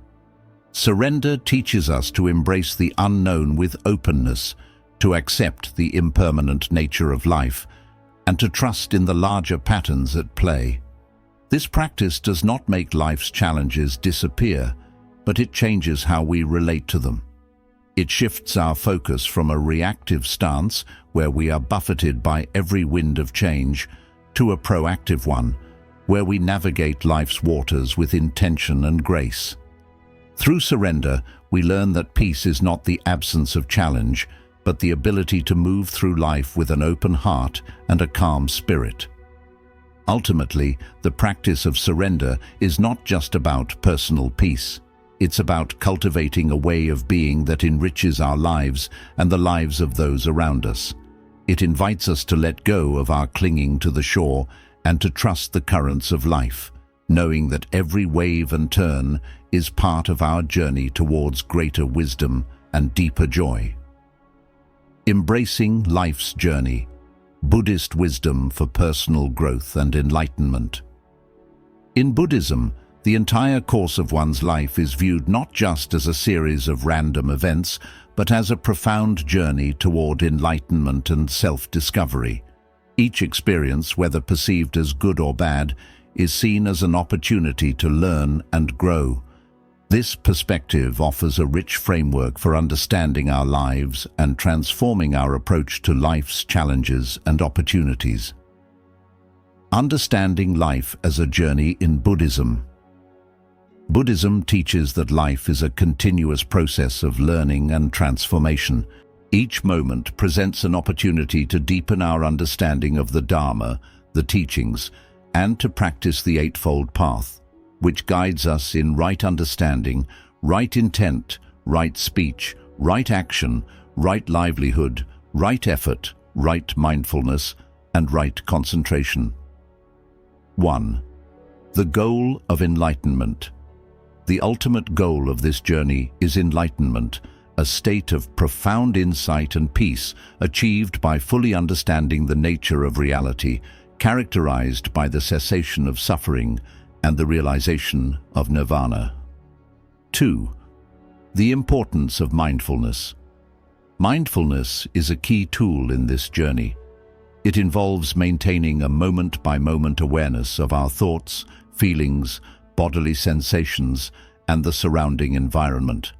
Surrender teaches us to embrace the unknown with openness, to accept the impermanent nature of life, and to trust in the larger patterns at play. This practice does not make life's challenges disappear, but it changes how we relate to them. It shifts our focus from a reactive stance, where we are buffeted by every wind of change, to a proactive one, where we navigate life's waters with intention and grace. Through surrender, we learn that peace is not the absence of challenge, but the ability to move through life with an open heart and a calm spirit. Ultimately, the practice of surrender is not just about personal peace. It's about cultivating a way of being that enriches our lives and the lives of those around us. It invites us to let go of our clinging to the shore and to trust the currents of life, knowing that every wave and turn is part of our journey towards greater wisdom and deeper joy. Embracing life's journey. Buddhist wisdom for personal growth and enlightenment. In Buddhism, the entire course of one's life is viewed not just as a series of random events, but as a profound journey toward enlightenment and self-discovery. Each experience, whether perceived as good or bad, is seen as an opportunity to learn and grow. This perspective offers a rich framework for understanding our lives and transforming our approach to life's challenges and opportunities. Understanding life as a journey in Buddhism. Buddhism teaches that life is a continuous process of learning and transformation. Each moment presents an opportunity to deepen our understanding of the Dharma, the teachings, and to practice the Eightfold Path, which guides us in right understanding, right intent, right speech, right action, right livelihood, right effort, right mindfulness, and right concentration. 1. The goal of enlightenment. The ultimate goal of this journey is enlightenment, a state of profound insight and peace achieved by fully understanding the nature of reality, characterized by the cessation of suffering and the realization of nirvana. 2. The importance of mindfulness. Mindfulness is a key tool in this journey. It involves maintaining a moment-by-moment awareness of our thoughts, feelings, bodily sensations, and the surrounding environment.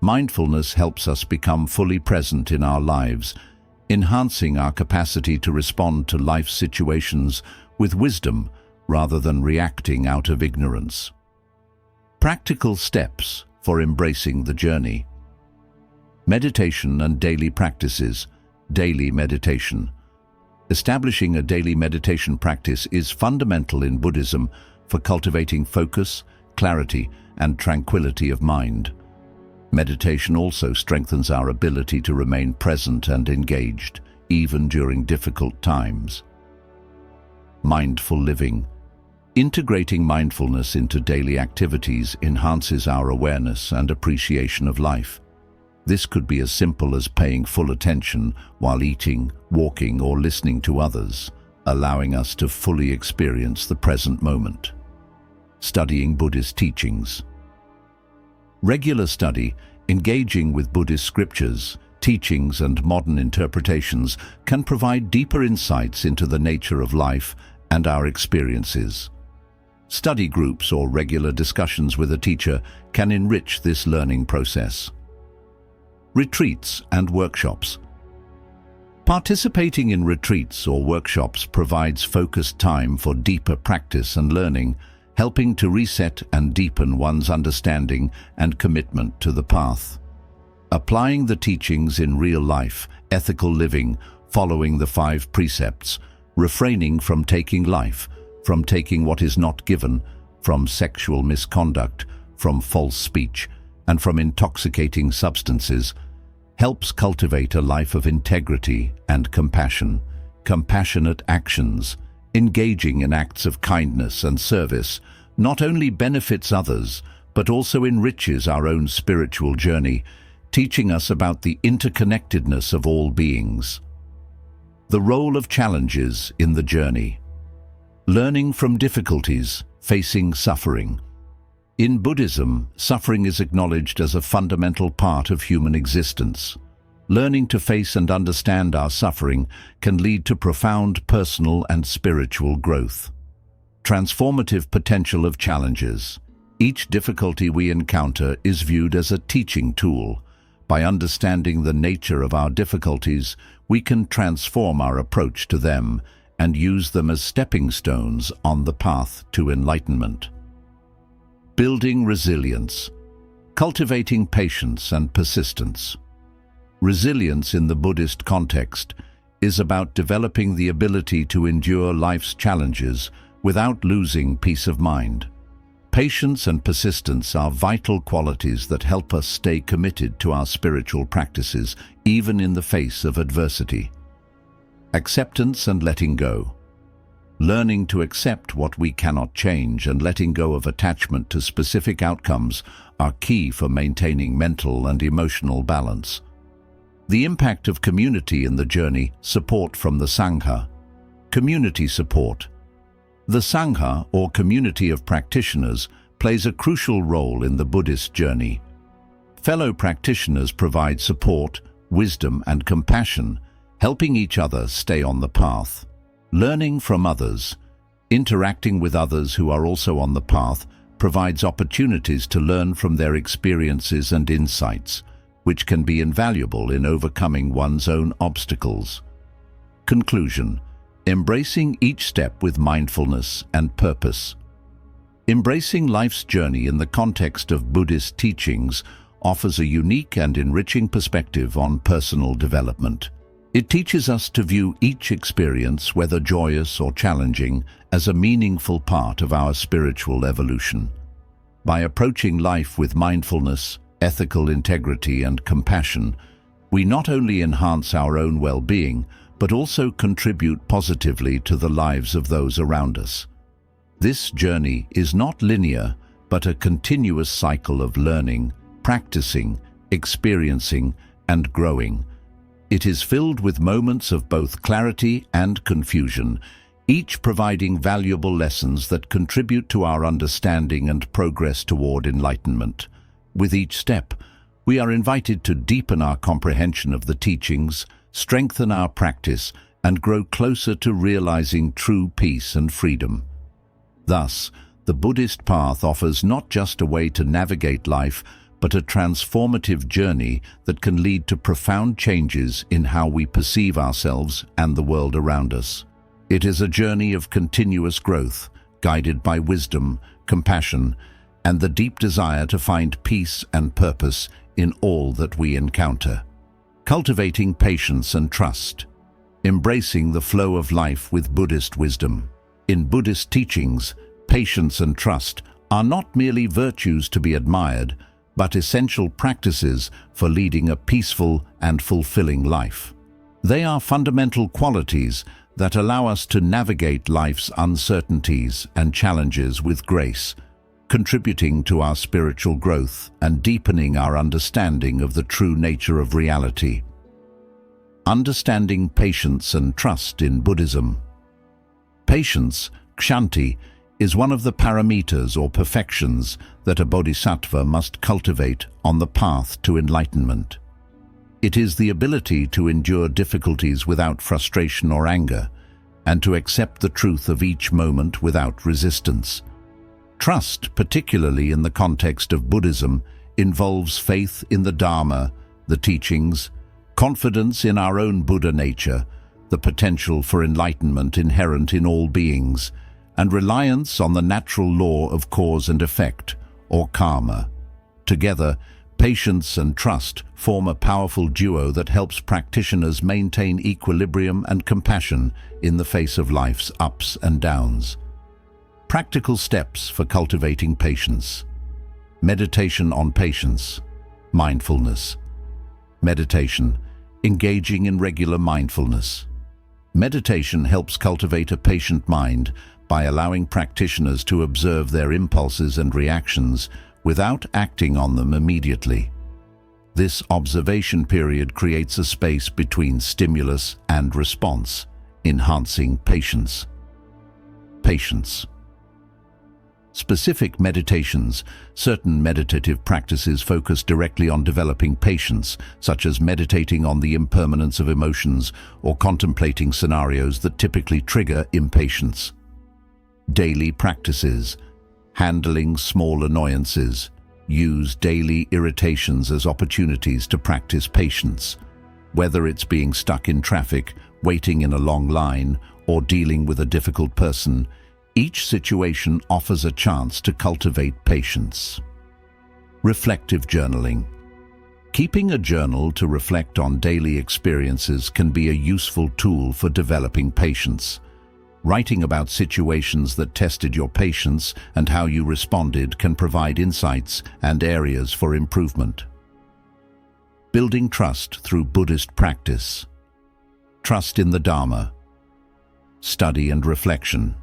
Mindfulness helps us become fully present in our lives, enhancing our capacity to respond to life's situations with wisdom rather than reacting out of ignorance. Practical steps for embracing the journey. Meditation and daily practices. Daily meditation. Establishing a daily meditation practice is fundamental in Buddhism for cultivating focus, clarity, and tranquility of mind. Meditation also strengthens our ability to remain present and engaged, even during difficult times. Mindful living. Integrating mindfulness into daily activities enhances our awareness and appreciation of life. This could be as simple as paying full attention while eating, walking, or listening to others, allowing us to fully experience the present moment. Studying Buddhist teachings. Regular study, engaging with Buddhist scriptures, teachings, and modern interpretations can provide deeper insights into the nature of life and our experiences. Study groups or regular discussions with a teacher can enrich this learning process. Retreats and workshops. Participating in retreats or workshops provides focused time for deeper practice and learning, helping to reset and deepen one's understanding and commitment to the path. Applying the teachings in real life, ethical living, following the 5 precepts, refraining from taking life, from taking what is not given, from sexual misconduct, from false speech, and from intoxicating substances, helps cultivate a life of integrity and compassion. Compassionate actions, engaging in acts of kindness and service, not only benefits others, but also enriches our own spiritual journey, teaching us about the interconnectedness of all beings. The role of challenges in the journey. Learning from difficulties, facing suffering. In Buddhism, suffering is acknowledged as a fundamental part of human existence. Learning to face and understand our suffering can lead to profound personal and spiritual growth. Transformative potential of challenges. Each difficulty we encounter is viewed as a teaching tool. By understanding the nature of our difficulties, we can transform our approach to them and use them as stepping stones on the path to enlightenment. Building resilience. Cultivating patience and persistence. Resilience in the Buddhist context is about developing the ability to endure life's challenges without losing peace of mind. Patience and persistence are vital qualities that help us stay committed to our spiritual practices, even in the face of adversity. Acceptance and letting go. Learning to accept what we cannot change and letting go of attachment to specific outcomes are key for maintaining mental and emotional balance. The impact of community in the journey. Support from the Sangha. Community support. The Sangha, or community of practitioners, plays a crucial role in the Buddhist journey. Fellow practitioners provide support, wisdom, and compassion, helping each other stay on the path. Learning from others. Interacting with others who are also on the path provides opportunities to learn from their experiences and insights, which can be invaluable in overcoming one's own obstacles. Conclusion. Embracing each step with mindfulness and purpose. Embracing life's journey in the context of Buddhist teachings offers a unique and enriching perspective on personal development. It teaches us to view each experience, whether joyous or challenging, as a meaningful part of our spiritual evolution. By approaching life with mindfulness, ethical integrity, and compassion, we not only enhance our own well-being, but also contribute positively to the lives of those around us. This journey is not linear, but a continuous cycle of learning, practicing, experiencing, and growing. It is filled with moments of both clarity and confusion, each providing valuable lessons that contribute to our understanding and progress toward enlightenment. With each step, we are invited to deepen our comprehension of the teachings, strengthen our practice, and grow closer to realizing true peace and freedom. Thus, the Buddhist path offers not just a way to navigate life, but a transformative journey that can lead to profound changes in how we perceive ourselves and the world around us. It is a journey of continuous growth, guided by wisdom, compassion, and the deep desire to find peace and purpose in all that we encounter. Cultivating patience and trust. Embracing the flow of life with Buddhist wisdom. In Buddhist teachings, patience and trust are not merely virtues to be admired, but essential practices for leading a peaceful and fulfilling life. They are fundamental qualities that allow us to navigate life's uncertainties and challenges with grace, contributing to our spiritual growth and deepening our understanding of the true nature of reality. Understanding patience and trust in Buddhism. Patience, kshanti, is one of the paramitas or perfections that a bodhisattva must cultivate on the path to enlightenment. It is the ability to endure difficulties without frustration or anger, and to accept the truth of each moment without resistance. Trust, particularly in the context of Buddhism, involves faith in the Dharma, the teachings, confidence in our own Buddha nature, the potential for enlightenment inherent in all beings, and reliance on the natural law of cause and effect, or karma. Together, patience and trust form a powerful duo that helps practitioners maintain equilibrium and compassion in the face of life's ups and downs. Practical steps for cultivating patience. Meditation on patience. Mindfulness. Meditation, engaging in regular mindfulness. Meditation helps cultivate a patient mind by allowing practitioners to observe their impulses and reactions without acting on them immediately. This observation period creates a space between stimulus and response, enhancing patience. Patience. Specific meditations. Certain meditative practices focus directly on developing patience, such as meditating on the impermanence of emotions or contemplating scenarios that typically trigger impatience. Daily practices. Handling small annoyances. Use daily irritations as opportunities to practice patience. Whether it's being stuck in traffic, waiting in a long line, or dealing with a difficult person, each situation offers a chance to cultivate patience. Reflective journaling. Keeping a journal to reflect on daily experiences can be a useful tool for developing patience. Writing about situations that tested your patience and how you responded can provide insights and areas for improvement. Building trust through Buddhist practice. Trust in the Dharma. Study and reflection.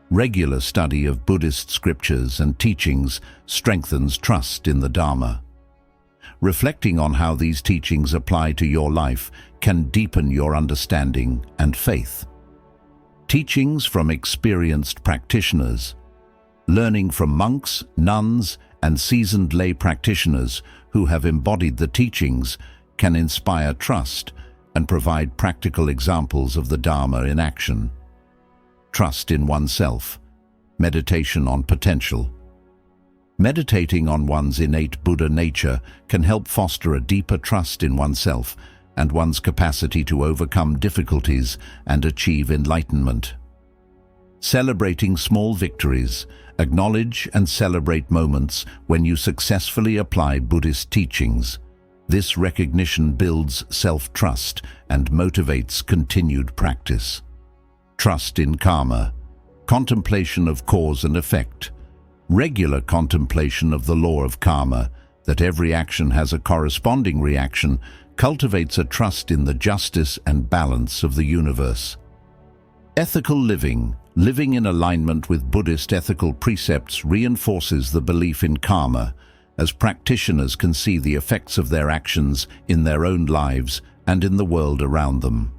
Regular study of Buddhist scriptures and teachings strengthens trust in the Dharma. Reflecting on how these teachings apply to your life can deepen your understanding and faith. Teachings from experienced practitioners. Learning from monks, nuns, and seasoned lay practitioners who have embodied the teachings can inspire trust and provide practical examples of the Dharma in action. Trust in oneself. Meditation on potential. Meditating on one's innate Buddha nature can help foster a deeper trust in oneself and one's capacity to overcome difficulties and achieve enlightenment. Celebrating small victories. Acknowledge and celebrate moments when you successfully apply Buddhist teachings. This recognition builds self-trust and motivates continued practice. Trust in karma. Contemplation of cause and effect. Regular contemplation of the law of karma, that every action has a corresponding reaction, cultivates a trust in the justice and balance of the universe. Ethical living. Living in alignment with Buddhist ethical precepts reinforces the belief in karma, as practitioners can see the effects of their actions in their own lives and in the world around them.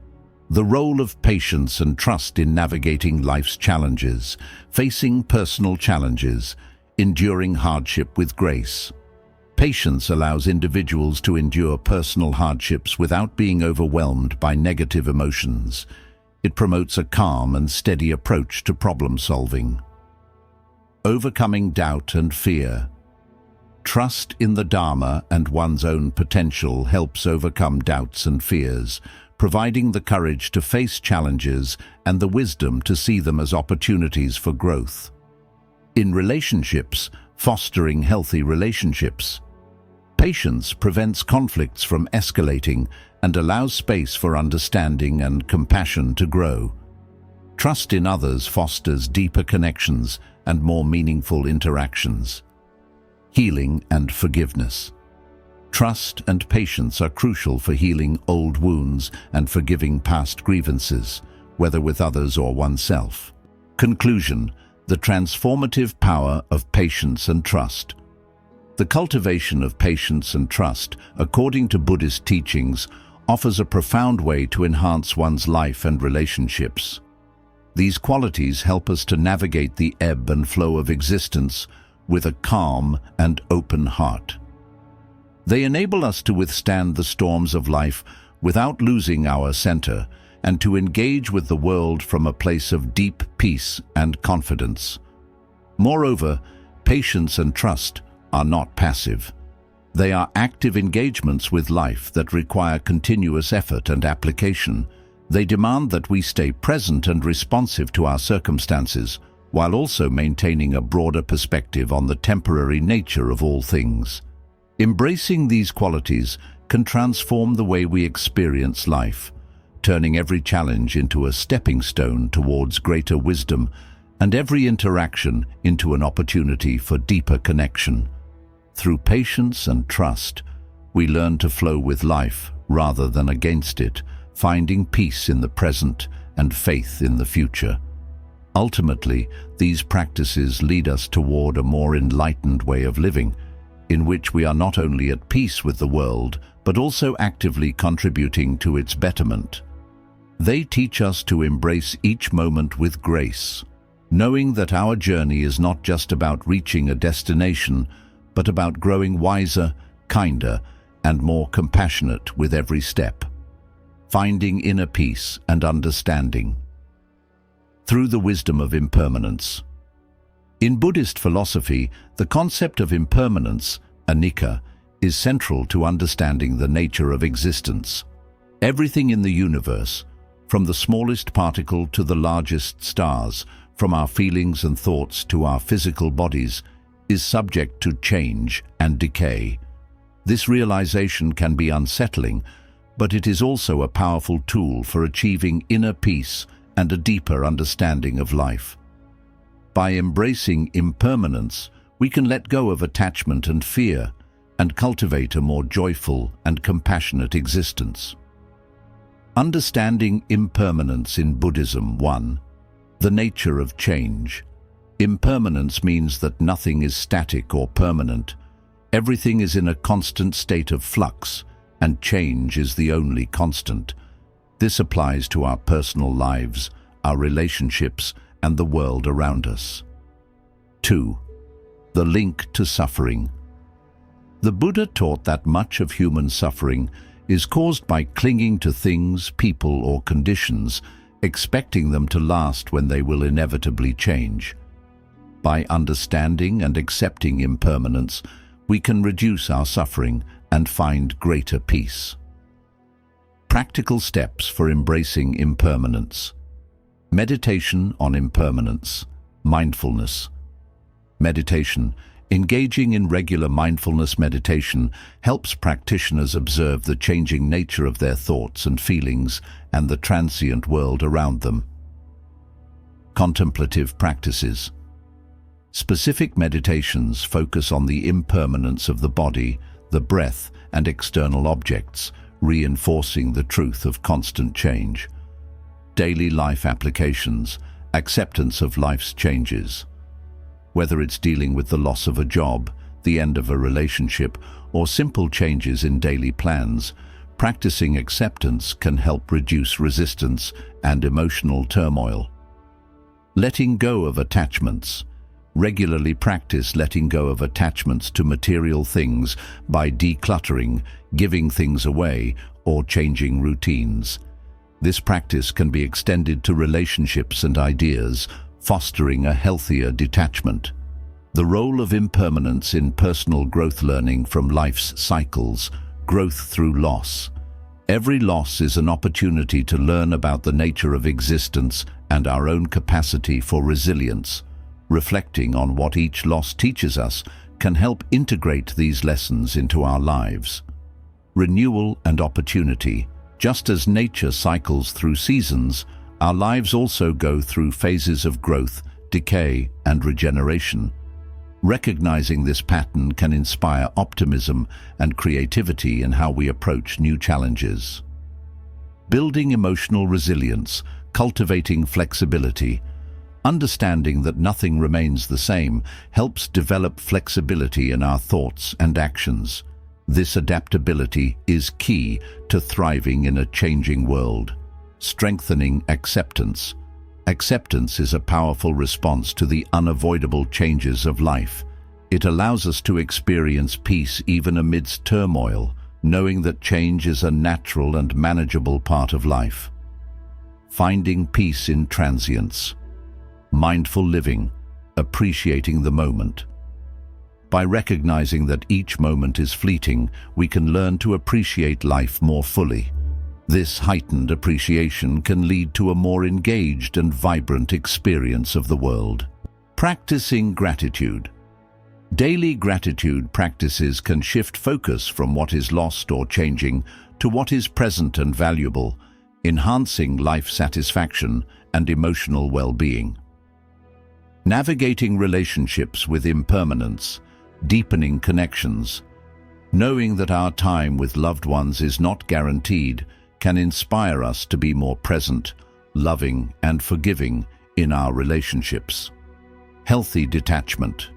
The role of patience and trust in navigating life's challenges, facing personal challenges, enduring hardship with grace. Patience allows individuals to endure personal hardships without being overwhelmed by negative emotions. It promotes a calm and steady approach to problem solving. Overcoming doubt and fear. Trust in the Dharma and one's own potential helps overcome doubts and fears, providing the courage to face challenges and the wisdom to see them as opportunities for growth. In relationships, fostering healthy relationships. Patience prevents conflicts from escalating and allows space for understanding and compassion to grow. Trust in others fosters deeper connections and more meaningful interactions. Healing and forgiveness. Trust and patience are crucial for healing old wounds and forgiving past grievances, whether with others or oneself. Conclusion: the transformative power of patience and trust. The cultivation of patience and trust, according to Buddhist teachings, offers a profound way to enhance one's life and relationships. These qualities help us to navigate the ebb and flow of existence with a calm and open heart. They enable us to withstand the storms of life without losing our center and to engage with the world from a place of deep peace and confidence. Moreover, patience and trust are not passive. They are active engagements with life that require continuous effort and application. They demand that we stay present and responsive to our circumstances, while also maintaining a broader perspective on the temporary nature of all things. Embracing these qualities can transform the way we experience life, turning every challenge into a stepping stone towards greater wisdom and every interaction into an opportunity for deeper connection. Through patience and trust, we learn to flow with life rather than against it, finding peace in the present and faith in the future. Ultimately, these practices lead us toward a more enlightened way of living, in which we are not only at peace with the world, but also actively contributing to its betterment. They teach us to embrace each moment with grace, knowing that our journey is not just about reaching a destination, but about growing wiser, kinder, and more compassionate with every step. Finding inner peace and understanding. Through the wisdom of impermanence. In Buddhist philosophy, the concept of impermanence, anicca, is central to understanding the nature of existence. Everything in the universe, from the smallest particle to the largest stars, from our feelings and thoughts to our physical bodies, is subject to change and decay. This realization can be unsettling, but it is also a powerful tool for achieving inner peace and a deeper understanding of life. By embracing impermanence, we can let go of attachment and fear and cultivate a more joyful and compassionate existence. Understanding impermanence in Buddhism. 1. The nature of change. Impermanence means that nothing is static or permanent. Everything is in a constant state of flux, and change is the only constant. This applies to our personal lives, our relationships, and the world around us. 2. The link to suffering. The Buddha taught that much of human suffering is caused by clinging to things, people, or conditions, expecting them to last when they will inevitably change. By understanding and accepting impermanence, we can reduce our suffering and find greater peace. Practical steps for embracing impermanence. Meditation on impermanence. Mindfulness. Meditation. Engaging in regular mindfulness meditation helps practitioners observe the changing nature of their thoughts and feelings and the transient world around them. Contemplative practices. Specific meditations focus on the impermanence of the body, the breath, and external objects, reinforcing the truth of constant change. Daily life applications. Acceptance of life's changes. Whether it's dealing with the loss of a job, the end of a relationship, or simple changes in daily plans, practicing acceptance can help reduce resistance and emotional turmoil. Letting go of attachments. Regularly practice letting go of attachments to material things by decluttering, giving things away, or changing routines. This practice can be extended to relationships and ideas, fostering a healthier detachment. The role of impermanence in personal growth. Learning from life's cycles. Growth through loss. Every loss is an opportunity to learn about the nature of existence and our own capacity for resilience. Reflecting on what each loss teaches us can help integrate these lessons into our lives. Renewal and opportunity. Just as nature cycles through seasons, our lives also go through phases of growth, decay, and regeneration. Recognizing this pattern can inspire optimism and creativity in how we approach new challenges. Building emotional resilience. Cultivating flexibility. Understanding that nothing remains the same helps develop flexibility in our thoughts and actions. This adaptability is key to thriving in a changing world. Strengthening acceptance. Acceptance is a powerful response to the unavoidable changes of life. It allows us to experience peace even amidst turmoil, knowing that change is a natural and manageable part of life. Finding peace in transience. Mindful living, appreciating the moment. By recognizing that each moment is fleeting, we can learn to appreciate life more fully. This heightened appreciation can lead to a more engaged and vibrant experience of the world. Practicing gratitude. Daily gratitude practices can shift focus from what is lost or changing to what is present and valuable, enhancing life satisfaction and emotional well-being. Navigating relationships with impermanence, deepening connections. Knowing that our time with loved ones is not guaranteed can inspire us to be more present, loving, and forgiving in our relationships. Healthy detachment.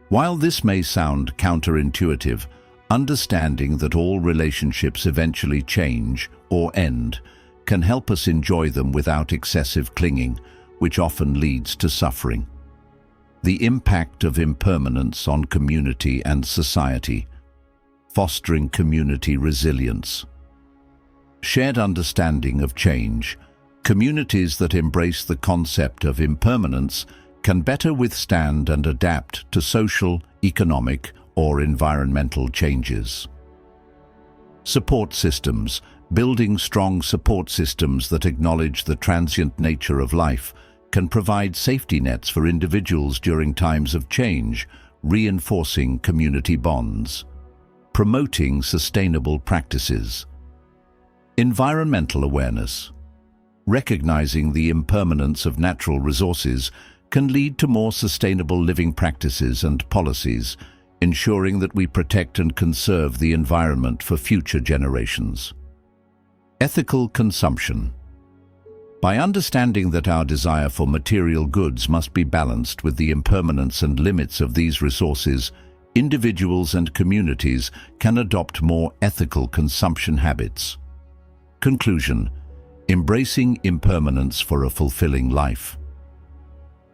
While this may sound counterintuitive, understanding that all relationships eventually change or end can help us enjoy them without excessive clinging, which often leads to suffering. The impact of impermanence on community and society. Fostering community resilience. Shared understanding of change. Communities that embrace the concept of impermanence can better withstand and adapt to social, economic, or environmental changes. Support systems. Building strong support systems that acknowledge the transient nature of life can provide safety nets for individuals during times of change, reinforcing community bonds. Promoting sustainable practices. Environmental awareness. Recognizing the impermanence of natural resources can lead to more sustainable living practices and policies, ensuring that we protect and conserve the environment for future generations. Ethical consumption. By understanding that our desire for material goods must be balanced with the impermanence and limits of these resources, individuals and communities can adopt more ethical consumption habits. Conclusion: embracing impermanence for a fulfilling life.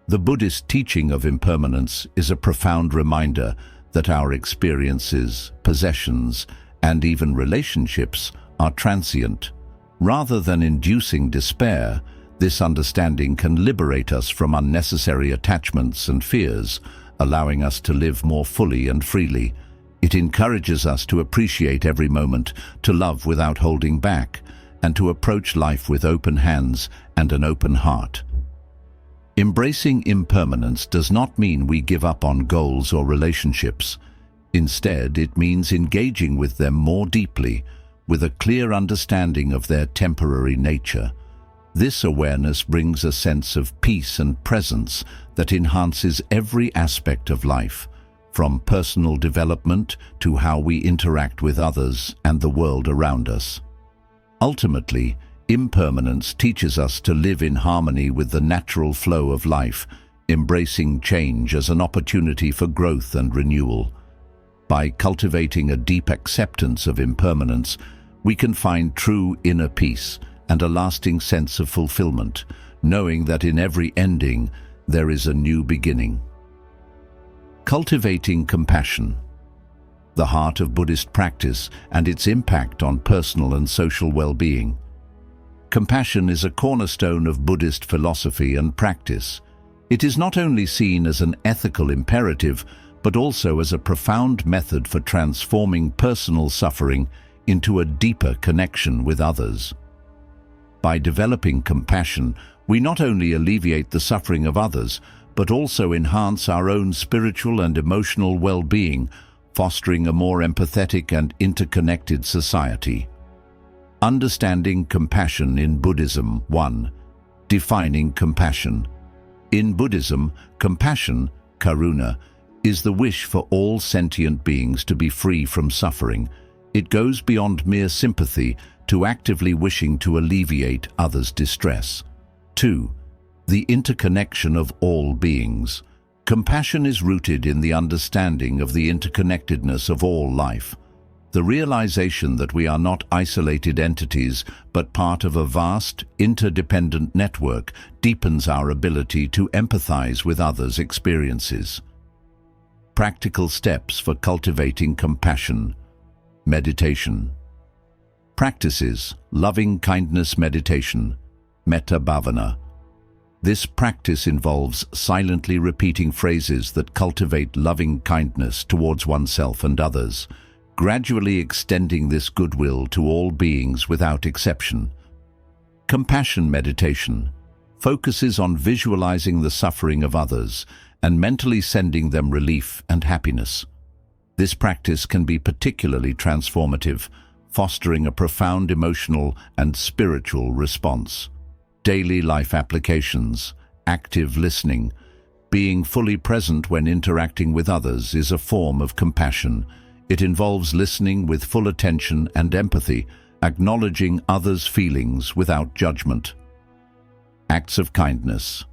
The Buddhist teaching of impermanence is a profound reminder that our experiences, possessions, and even relationships are transient. Rather than inducing despair, this understanding can liberate us from unnecessary attachments and fears, allowing us to live more fully and freely. It encourages us to appreciate every moment, to love without holding back, and to approach life with open hands and an open heart. Embracing impermanence does not mean we give up on goals or relationships. Instead, it means engaging with them more deeply, with a clear understanding of their temporary nature. This awareness brings a sense of peace and presence that enhances every aspect of life, from personal development to how we interact with others and the world around us. Ultimately, impermanence teaches us to live in harmony with the natural flow of life, embracing change as an opportunity for growth and renewal. By cultivating a deep acceptance of impermanence, we can find true inner peace and a lasting sense of fulfillment, knowing that in every ending there is a new beginning. Cultivating compassion. The heart of Buddhist practice and its impact on personal and social well-being. Compassion is a cornerstone of Buddhist philosophy and practice. It is not only seen as an ethical imperative, but also as a profound method for transforming personal suffering into a deeper connection with others. By developing compassion, we not only alleviate the suffering of others, but also enhance our own spiritual and emotional well-being, fostering a more empathetic and interconnected society. Understanding compassion in Buddhism. 1. Defining compassion. In Buddhism, compassion, karuna, is the wish for all sentient beings to be free from suffering. It goes beyond mere sympathy to actively wishing to alleviate others' distress. 2. The interconnection of all beings. Compassion is rooted in the understanding of the interconnectedness of all life. The realization that we are not isolated entities, but part of a vast, interdependent network deepens our ability to empathize with others' experiences. Practical steps for cultivating compassion. Meditation. Practices: loving kindness meditation, metta bhavana. This practice involves silently repeating phrases that cultivate loving kindness towards oneself and others, gradually extending this goodwill to all beings without exception. Compassion meditation focuses on visualizing the suffering of others and mentally sending them relief and happiness. This practice can be particularly transformative, fostering a profound emotional and spiritual response. Daily life applications. Active listening. Being fully present when interacting with others is a form of compassion. It involves listening with full attention and empathy, acknowledging others' feelings without judgment. Acts of kindness.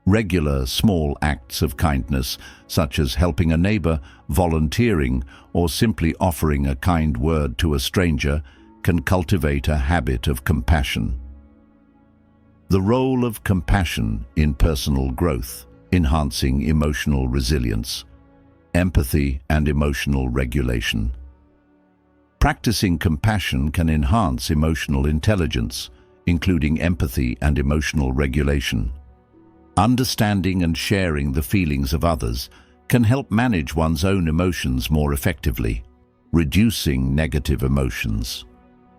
Regular, small acts of kindness, such as helping a neighbor, volunteering, or simply offering a kind word to a stranger, can cultivate a habit of compassion. The role of compassion in personal growth, enhancing emotional resilience, empathy, and emotional regulation. Practicing compassion can enhance emotional intelligence, including empathy and emotional regulation. Understanding and sharing the feelings of others can help manage one's own emotions more effectively, reducing negative emotions.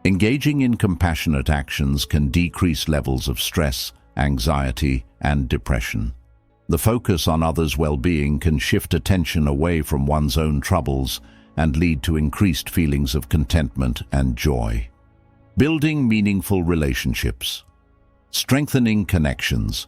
Engaging in compassionate actions can decrease levels of stress, anxiety, and depression. The focus on others' well-being can shift attention away from one's own troubles and lead to increased feelings of contentment and joy. Building meaningful relationships. Strengthening connections.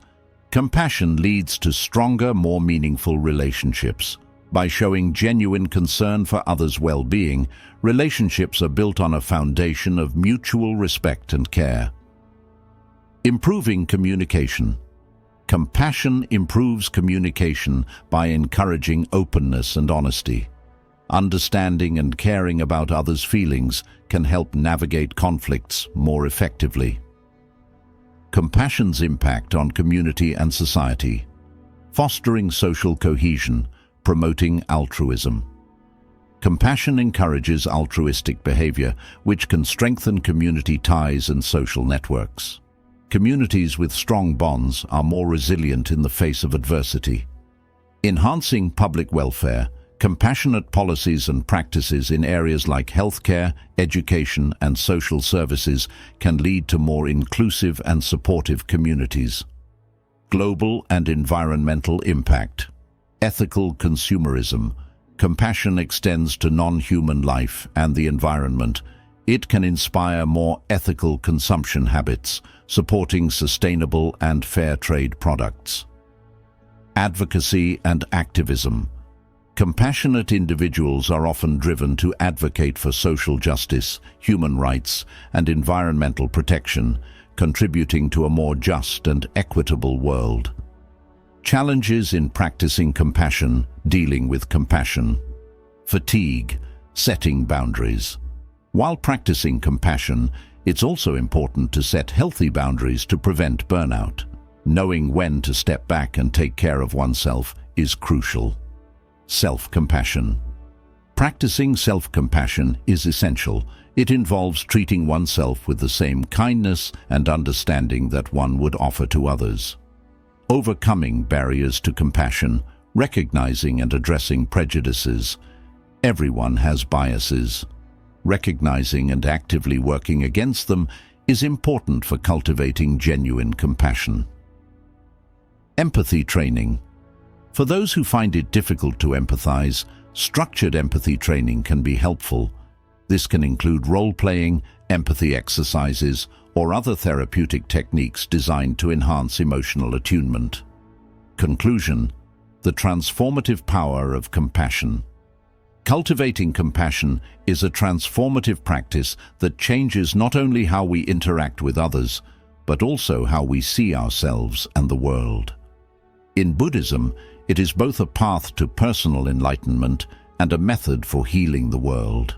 Compassion leads to stronger, more meaningful relationships. By showing genuine concern for others' well-being, relationships are built on a foundation of mutual respect and care. Improving communication. Compassion improves communication by encouraging openness and honesty. Understanding and caring about others' feelings can help navigate conflicts more effectively. Compassion's impact on community and society. Fostering social cohesion, promoting altruism. Compassion encourages altruistic behavior, which can strengthen community ties and social networks. Communities with strong bonds are more resilient in the face of adversity. Enhancing public welfare. Compassionate policies and practices in areas like healthcare, education, and social services can lead to more inclusive and supportive communities. Global and environmental impact. Ethical consumerism. Compassion extends to non-human life and the environment. It can inspire more ethical consumption habits, supporting sustainable and fair trade products. Advocacy and activism. Compassionate individuals are often driven to advocate for social justice, human rights, and environmental protection, contributing to a more just and equitable world. Challenges in practicing compassion, dealing with compassion. Fatigue, setting boundaries. While practicing compassion, it's also important to set healthy boundaries to prevent burnout. Knowing when to step back and take care of oneself is crucial. Self-compassion. Practicing self-compassion is essential. It involves treating oneself with the same kindness and understanding that one would offer to others. Overcoming barriers to compassion, recognizing and addressing prejudices. Everyone has biases. Recognizing and actively working against them is important for cultivating genuine compassion. Empathy training. For those who find it difficult to empathize, structured empathy training can be helpful. This can include role-playing, empathy exercises, or other therapeutic techniques designed to enhance emotional attunement. Conclusion: the transformative power of compassion. Cultivating compassion is a transformative practice that changes not only how we interact with others, but also how we see ourselves and the world. In Buddhism, it is both a path to personal enlightenment and a method for healing the world.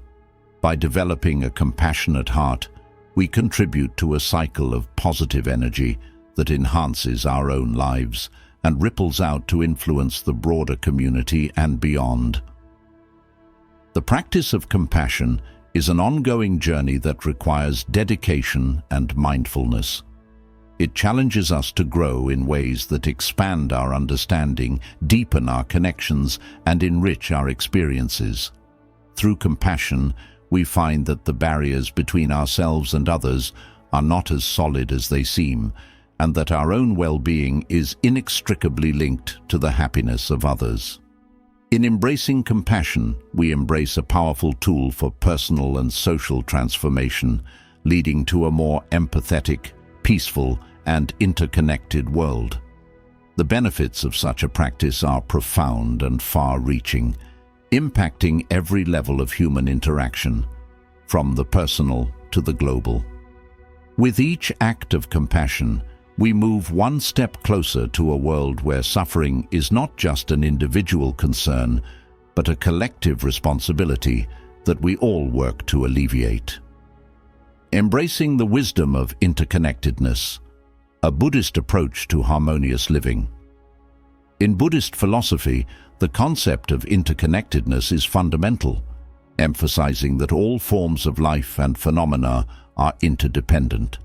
By developing a compassionate heart, we contribute to a cycle of positive energy that enhances our own lives and ripples out to influence the broader community and beyond. The practice of compassion is an ongoing journey that requires dedication and mindfulness. It challenges us to grow in ways that expand our understanding, deepen our connections, and enrich our experiences. Through compassion, we find that the barriers between ourselves and others are not as solid as they seem, and that our own well-being is inextricably linked to the happiness of others. In embracing compassion, we embrace a powerful tool for personal and social transformation, leading to a more empathetic, peaceful, and interconnected world. The benefits of such a practice are profound and far-reaching, impacting every level of human interaction, from the personal to the global. With each act of compassion, we move one step closer to a world where suffering is not just an individual concern, but a collective responsibility that we all work to alleviate. Embracing the wisdom of interconnectedness, a Buddhist approach to harmonious living. In Buddhist philosophy, the concept of interconnectedness is fundamental, emphasizing that all forms of life and phenomena are interdependent.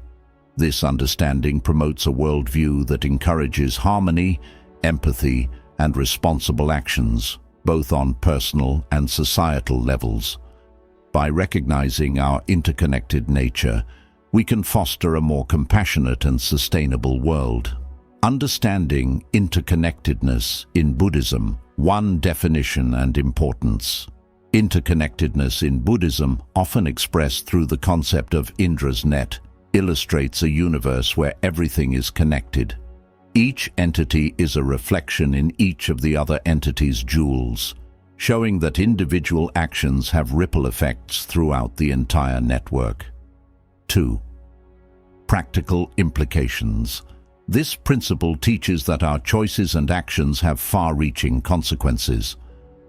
This understanding promotes a worldview that encourages harmony, empathy, and responsible actions, both on personal and societal levels. By recognizing our interconnected nature, we can foster a more compassionate and sustainable world. Understanding interconnectedness in Buddhism, one definition and importance. Interconnectedness in Buddhism, often expressed through the concept of Indra's net, illustrates a universe where everything is connected. Each entity is a reflection in each of the other entities' jewels, showing that individual actions have ripple effects throughout the entire network. 2. Practical implications. This principle teaches that our choices and actions have far-reaching consequences.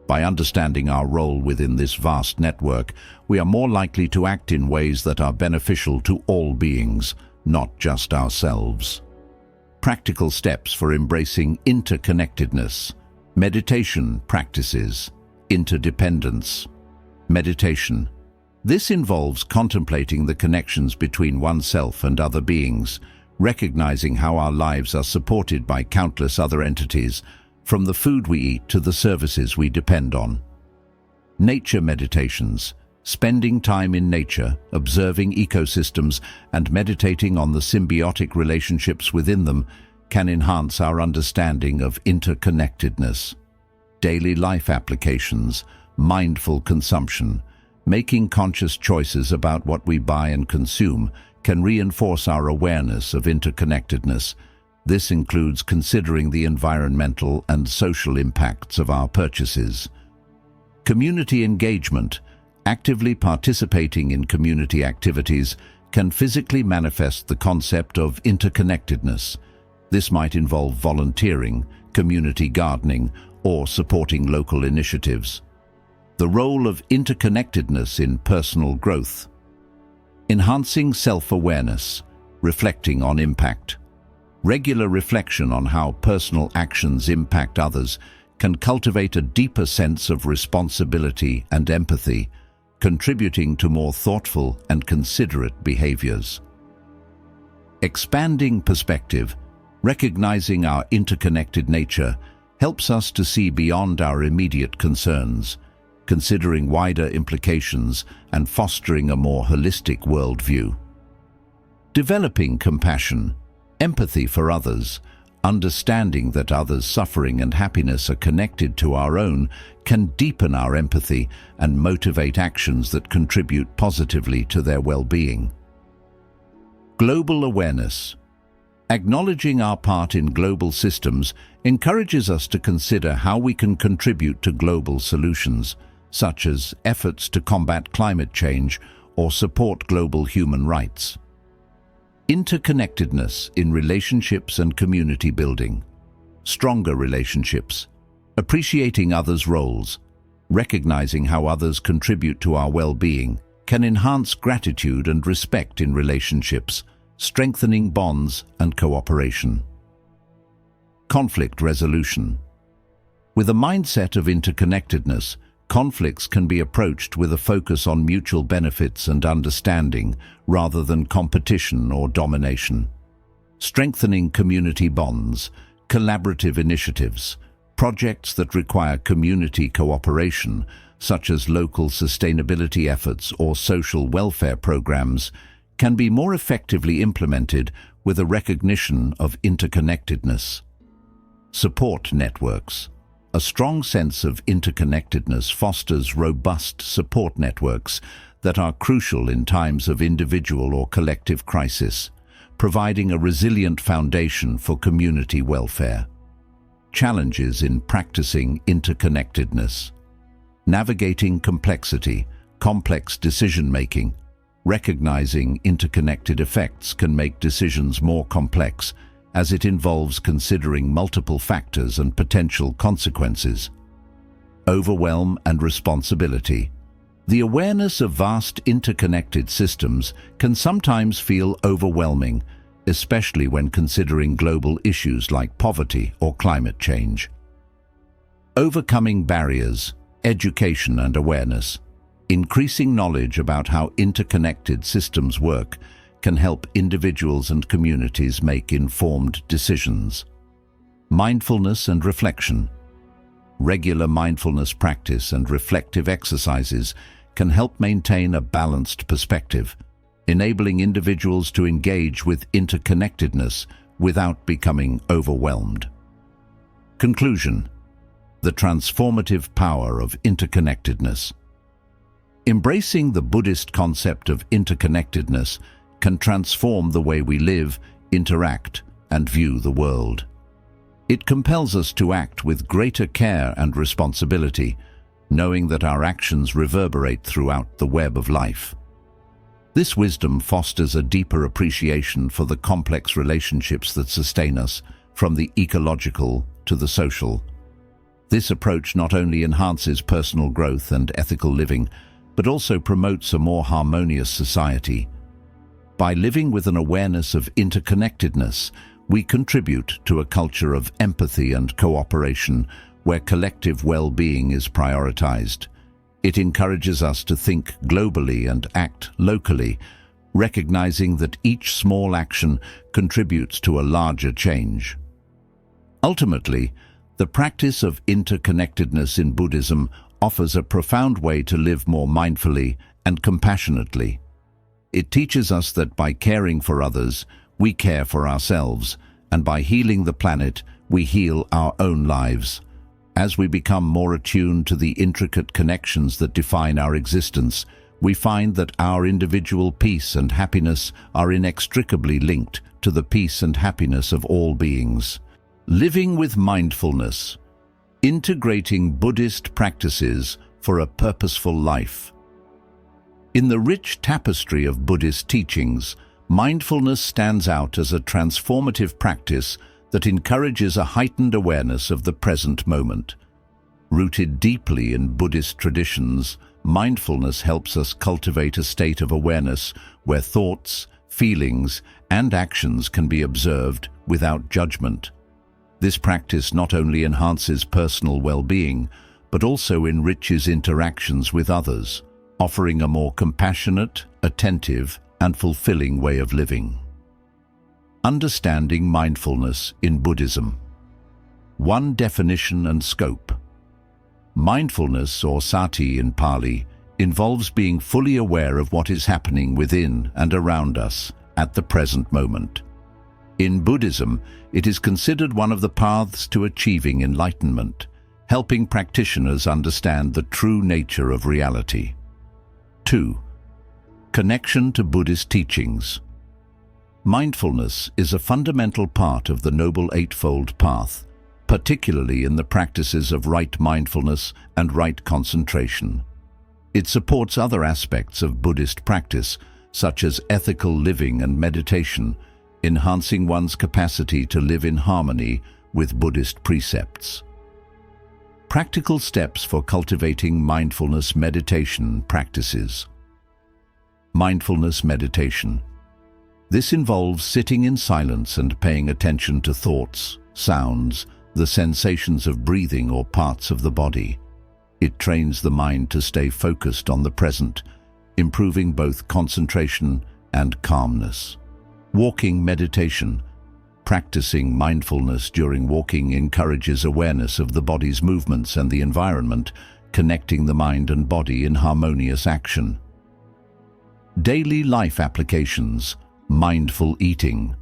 By understanding our role within this vast network, we are more likely to act in ways that are beneficial to all beings, not just ourselves. Practical steps for embracing interconnectedness. Meditation practices. Interdependence. Meditation. This involves contemplating the connections between oneself and other beings, recognizing how our lives are supported by countless other entities, from the food we eat to the services we depend on. Nature meditations. Spending time in nature, observing ecosystems, and meditating on the symbiotic relationships within them can enhance our understanding of interconnectedness. Daily life applications. Mindful consumption. Making conscious choices about what we buy and consume can reinforce our awareness of interconnectedness. This includes considering the environmental and social impacts of our purchases. Community engagement. Actively participating in community activities can physically manifest the concept of interconnectedness. This might involve volunteering, community gardening, or supporting local initiatives. The role of interconnectedness in personal growth. Enhancing self-awareness, reflecting on impact. Regular reflection on how personal actions impact others can cultivate a deeper sense of responsibility and empathy, contributing to more thoughtful and considerate behaviors. Expanding perspective, recognizing our interconnected nature, helps us to see beyond our immediate concerns, considering wider implications and fostering a more holistic worldview. Developing compassion, empathy for others, understanding that others' suffering and happiness are connected to our own can deepen our empathy and motivate actions that contribute positively to their well-being. Global awareness. Acknowledging our part in global systems encourages us to consider how we can contribute to global solutions, such as efforts to combat climate change or support global human rights. Interconnectedness in relationships and community building. Stronger relationships. Appreciating others' roles, recognizing how others contribute to our well-being, can enhance gratitude and respect in relationships, strengthening bonds and cooperation. Conflict resolution. With a mindset of interconnectedness, conflicts can be approached with a focus on mutual benefits and understanding rather than competition or domination. Strengthening community bonds, collaborative initiatives, projects that require community cooperation, such as local sustainability efforts or social welfare programs, can be more effectively implemented with a recognition of interconnectedness. Support networks. A strong sense of interconnectedness fosters robust support networks that are crucial in times of individual or collective crisis, providing a resilient foundation for community welfare. Challenges in practicing interconnectedness. Navigating complexity, complex decision-making. Recognizing interconnected effects can make decisions more complex, as it involves considering multiple factors and potential consequences. Overwhelm and responsibility. The awareness of vast interconnected systems can sometimes feel overwhelming, especially when considering global issues like poverty or climate change. Overcoming barriers, education and awareness. Increasing knowledge about how interconnected systems work can help individuals and communities make informed decisions. Mindfulness and reflection. Regular mindfulness practice and reflective exercises can help maintain a balanced perspective, enabling individuals to engage with interconnectedness without becoming overwhelmed. Conclusion: the transformative power of interconnectedness. Embracing the Buddhist concept of interconnectedness can transform the way we live, interact, and view the world. It compels us to act with greater care and responsibility, knowing that our actions reverberate throughout the web of life. This wisdom fosters a deeper appreciation for the complex relationships that sustain us, from the ecological to the social. This approach not only enhances personal growth and ethical living, but also promotes a more harmonious society. By living with an awareness of interconnectedness, we contribute to a culture of empathy and cooperation where collective well-being is prioritized. It encourages us to think globally and act locally, recognizing that each small action contributes to a larger change. Ultimately, the practice of interconnectedness in Buddhism offers a profound way to live more mindfully and compassionately. It teaches us that by caring for others, we care for ourselves, and by healing the planet, we heal our own lives. As we become more attuned to the intricate connections that define our existence, we find that our individual peace and happiness are inextricably linked to the peace and happiness of all beings. Living with mindfulness, integrating Buddhist practices for a purposeful life. In the rich tapestry of Buddhist teachings, mindfulness stands out as a transformative practice that encourages a heightened awareness of the present moment. Rooted deeply in Buddhist traditions, mindfulness helps us cultivate a state of awareness where thoughts, feelings, and actions can be observed without judgment. This practice not only enhances personal well-being, but also enriches interactions with others, offering a more compassionate, attentive, and fulfilling way of living. Understanding mindfulness in Buddhism. One definition and scope. Mindfulness, or sati in Pali, involves being fully aware of what is happening within and around us at the present moment. In Buddhism, it is considered one of the paths to achieving enlightenment, helping practitioners understand the true nature of reality. 2. Connection to Buddhist teachings. Mindfulness is a fundamental part of the Noble Eightfold Path, particularly in the practices of right mindfulness and right concentration. It supports other aspects of Buddhist practice, such as ethical living and meditation, enhancing one's capacity to live in harmony with Buddhist precepts. Practical steps for cultivating mindfulness meditation practices. Mindfulness meditation. This involves sitting in silence and paying attention to thoughts, sounds, the sensations of breathing or parts of the body. It trains the mind to stay focused on the present, improving both concentration and calmness. Walking meditation. Practicing mindfulness during walking encourages awareness of the body's movements and the environment, connecting the mind and body in harmonious action. Daily life applications. Mindful eating.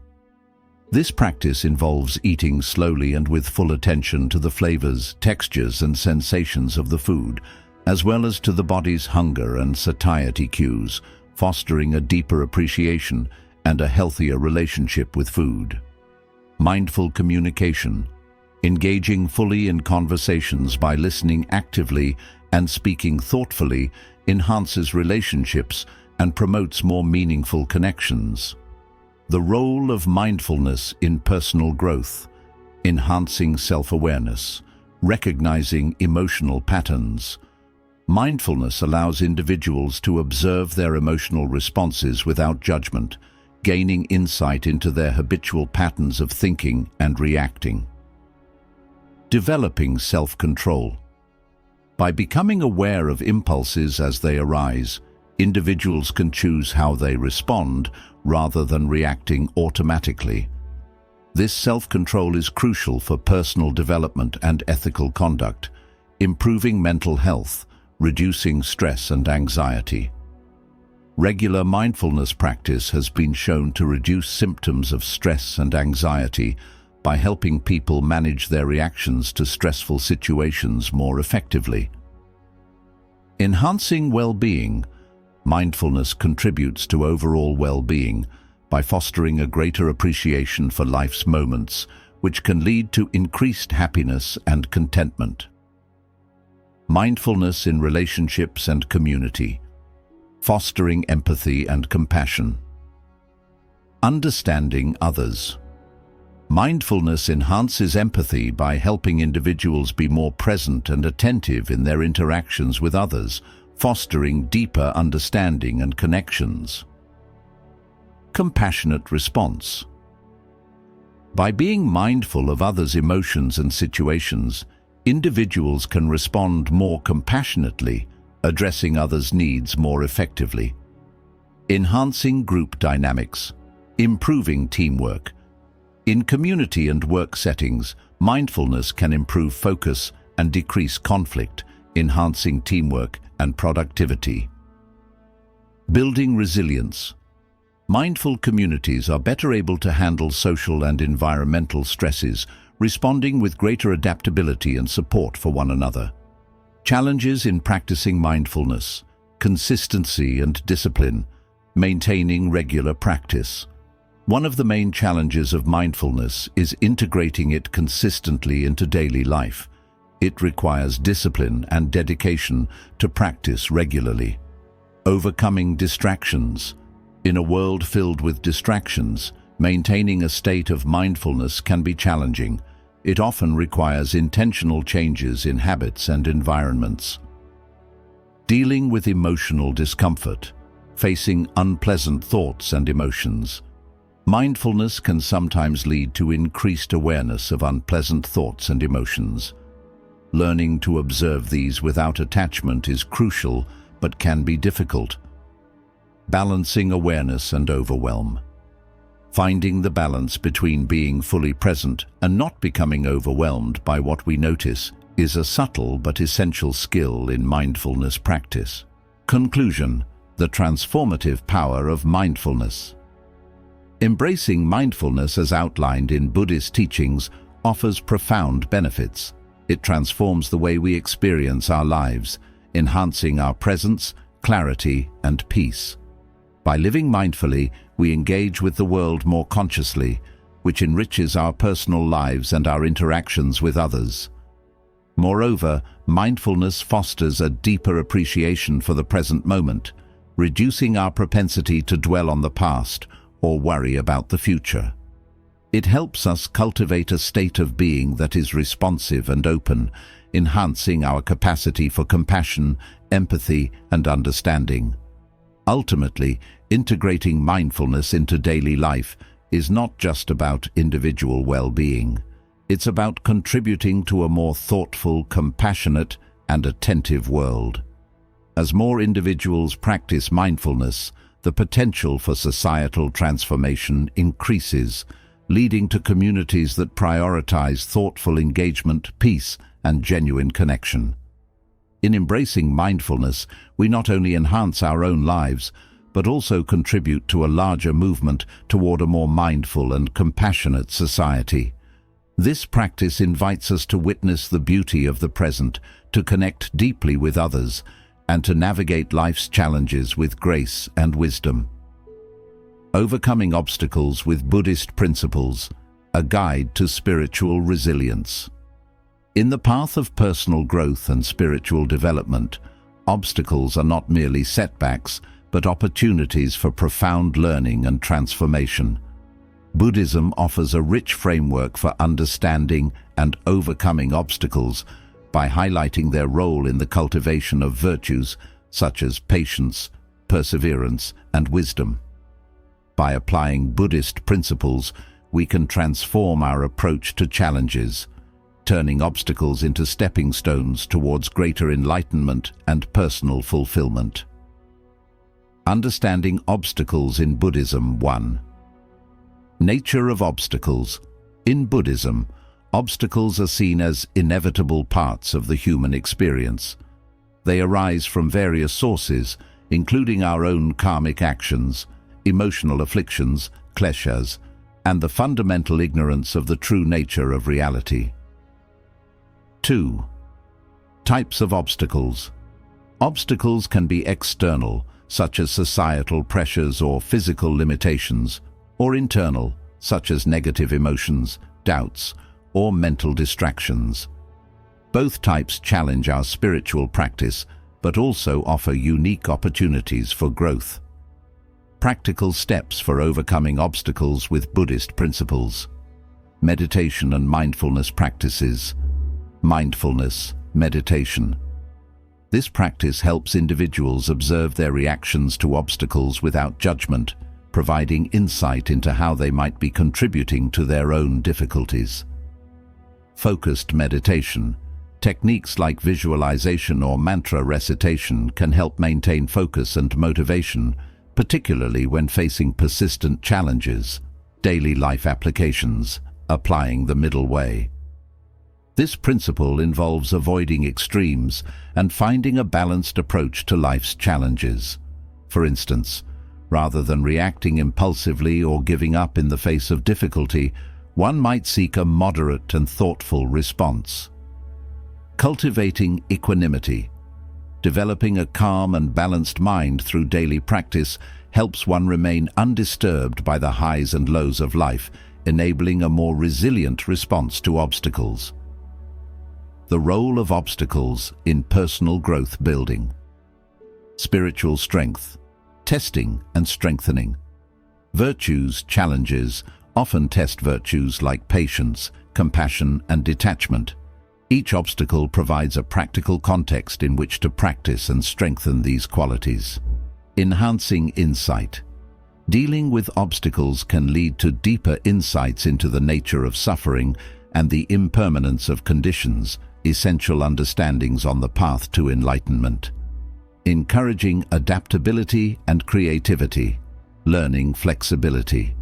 This practice involves eating slowly and with full attention to the flavors, textures, and sensations of the food, as well as to the body's hunger and satiety cues, fostering a deeper appreciation and a healthier relationship with food. Mindful communication. Engaging fully in conversations by listening actively and speaking thoughtfully enhances relationships and promotes more meaningful connections. The role of mindfulness in personal growth. Enhancing self-awareness. Recognizing emotional patterns. Mindfulness allows individuals to observe their emotional responses without judgment, gaining insight into their habitual patterns of thinking and reacting. Developing self-control. By becoming aware of impulses as they arise, individuals can choose how they respond rather than reacting automatically. This self-control is crucial for personal development and ethical conduct, improving mental health, reducing stress and anxiety. Regular mindfulness practice has been shown to reduce symptoms of stress and anxiety by helping people manage their reactions to stressful situations more effectively. Enhancing well-being. Mindfulness contributes to overall well-being by fostering a greater appreciation for life's moments, which can lead to increased happiness and contentment. Mindfulness in relationships and community. Fostering empathy and compassion. Understanding others. Mindfulness enhances empathy by helping individuals be more present and attentive in their interactions with others, fostering deeper understanding and connections. Compassionate response. By being mindful of others' emotions and situations, individuals can respond more compassionately, addressing others' needs more effectively. Enhancing group dynamics. Improving teamwork. In community and work settings, mindfulness can improve focus and decrease conflict, enhancing teamwork and productivity. Building resilience. Mindful communities are better able to handle social and environmental stresses, responding with greater adaptability and support for one another. Challenges in practicing mindfulness. Consistency and discipline. Maintaining regular practice. One of the main challenges of mindfulness is integrating it consistently into daily life. It requires discipline and dedication to practice regularly. Overcoming distractions. In a world filled with distractions, maintaining a state of mindfulness can be challenging. It often requires intentional changes in habits and environments. Dealing with emotional discomfort. Facing unpleasant thoughts and emotions. Mindfulness can sometimes lead to increased awareness of unpleasant thoughts and emotions. Learning to observe these without attachment is crucial, but can be difficult. Balancing awareness and overwhelm. Finding the balance between being fully present and not becoming overwhelmed by what we notice is a subtle but essential skill in mindfulness practice. Conclusion: the transformative power of mindfulness. Embracing mindfulness as outlined in Buddhist teachings offers profound benefits. It transforms the way we experience our lives, enhancing our presence, clarity, and peace. By living mindfully, we engage with the world more consciously, which enriches our personal lives and our interactions with others. Moreover, mindfulness fosters a deeper appreciation for the present moment, reducing our propensity to dwell on the past or worry about the future. It helps us cultivate a state of being that is responsive and open, enhancing our capacity for compassion, empathy, and understanding. Ultimately, integrating mindfulness into daily life is not just about individual well-being. It's about contributing to a more thoughtful, compassionate, and attentive world. As more individuals practice mindfulness, the potential for societal transformation increases, leading to communities that prioritize thoughtful engagement, peace, and genuine connection. In embracing mindfulness, we not only enhance our own lives, but also contribute to a larger movement toward a more mindful and compassionate society. This practice invites us to witness the beauty of the present, to connect deeply with others, and to navigate life's challenges with grace and wisdom. Overcoming obstacles with Buddhist principles, a guide to spiritual resilience. In the path of personal growth and spiritual development, obstacles are not merely setbacks, but opportunities for profound learning and transformation. Buddhism offers a rich framework for understanding and overcoming obstacles by highlighting their role in the cultivation of virtues such as patience, perseverance, and wisdom. By applying Buddhist principles, we can transform our approach to challenges, turning obstacles into stepping stones towards greater enlightenment and personal fulfillment. Understanding obstacles in Buddhism. 1. Nature of obstacles. In Buddhism, obstacles are seen as inevitable parts of the human experience. They arise from various sources, including our own karmic actions, emotional afflictions, kleshas, and the fundamental ignorance of the true nature of reality. 2. Types of obstacles. Obstacles can be external, such as societal pressures or physical limitations, or internal, such as negative emotions, doubts, or mental distractions. Both types challenge our spiritual practice, but also offer unique opportunities for growth. Practical steps for overcoming obstacles with Buddhist principles. Meditation and mindfulness practices. Mindfulness, meditation. This practice helps individuals observe their reactions to obstacles without judgment, providing insight into how they might be contributing to their own difficulties. Focused meditation. Techniques like visualization or mantra recitation can help maintain focus and motivation, particularly when facing persistent challenges. Daily life applications. Applying the middle way. This principle involves avoiding extremes and finding a balanced approach to life's challenges. For instance, rather than reacting impulsively or giving up in the face of difficulty, one might seek a moderate and thoughtful response. Cultivating equanimity. Developing a calm and balanced mind through daily practice helps one remain undisturbed by the highs and lows of life, enabling a more resilient response to obstacles. The role of obstacles in personal growth building. Spiritual strength. Testing and strengthening. Virtues, challenges, often test virtues like patience, compassion, and detachment. Each obstacle provides a practical context in which to practice and strengthen these qualities. Enhancing insight. Dealing with obstacles can lead to deeper insights into the nature of suffering and the impermanence of conditions, essential understandings on the path to enlightenment. Encouraging adaptability and creativity. Learning flexibility.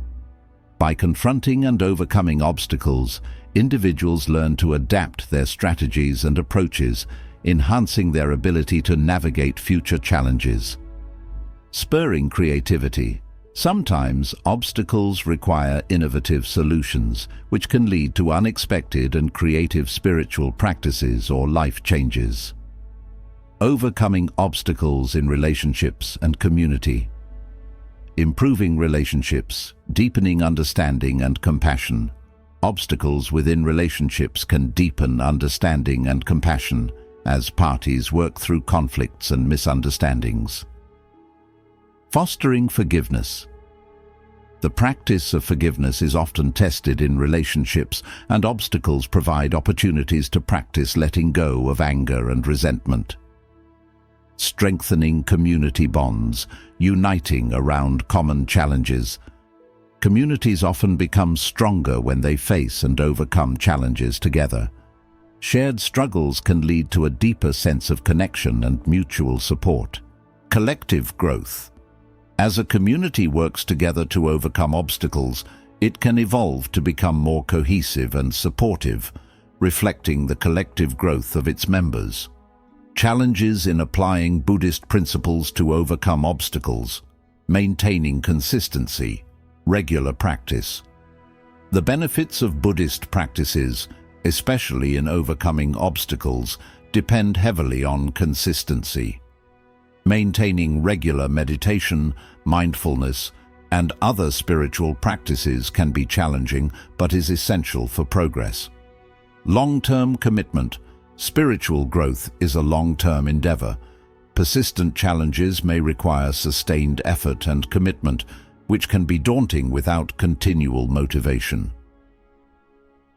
By confronting and overcoming obstacles, individuals learn to adapt their strategies and approaches, enhancing their ability to navigate future challenges. Spurring creativity. Sometimes obstacles require innovative solutions, which can lead to unexpected and creative spiritual practices or life changes. Overcoming obstacles in relationships and community. Improving relationships, deepening understanding and compassion. Obstacles within relationships can deepen understanding and compassion as parties work through conflicts and misunderstandings. Fostering forgiveness. The practice of forgiveness is often tested in relationships, and obstacles provide opportunities to practice letting go of anger and resentment. Strengthening community bonds, uniting around common challenges. Communities often become stronger when they face and overcome challenges together. Shared struggles can lead to a deeper sense of connection and mutual support. Collective growth. As a community works together to overcome obstacles, it can evolve to become more cohesive and supportive, reflecting the collective growth of its members. Challenges in applying Buddhist principles to overcome obstacles. Maintaining consistency. Regular practice. The benefits of Buddhist practices, especially in overcoming obstacles, depend heavily on consistency. Maintaining regular meditation, mindfulness, and other spiritual practices can be challenging, but is essential for progress. Long-term commitment. Spiritual growth is a long-term endeavor. Persistent challenges may require sustained effort and commitment, which can be daunting without continual motivation.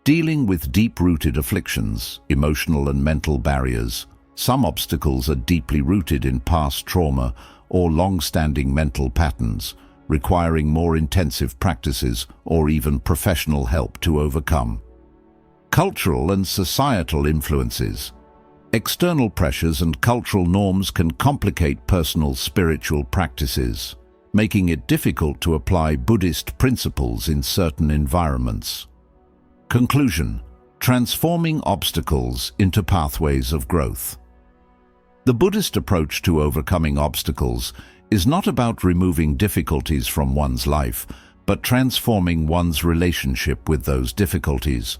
Dealing with deep-rooted afflictions, emotional and mental barriers. Some obstacles are deeply rooted in past trauma or long-standing mental patterns, requiring more intensive practices or even professional help to overcome. Cultural and societal influences. External pressures and cultural norms can complicate personal spiritual practices, making it difficult to apply Buddhist principles in certain environments. Conclusion: transforming obstacles into pathways of growth. The Buddhist approach to overcoming obstacles is not about removing difficulties from one's life, but transforming one's relationship with those difficulties.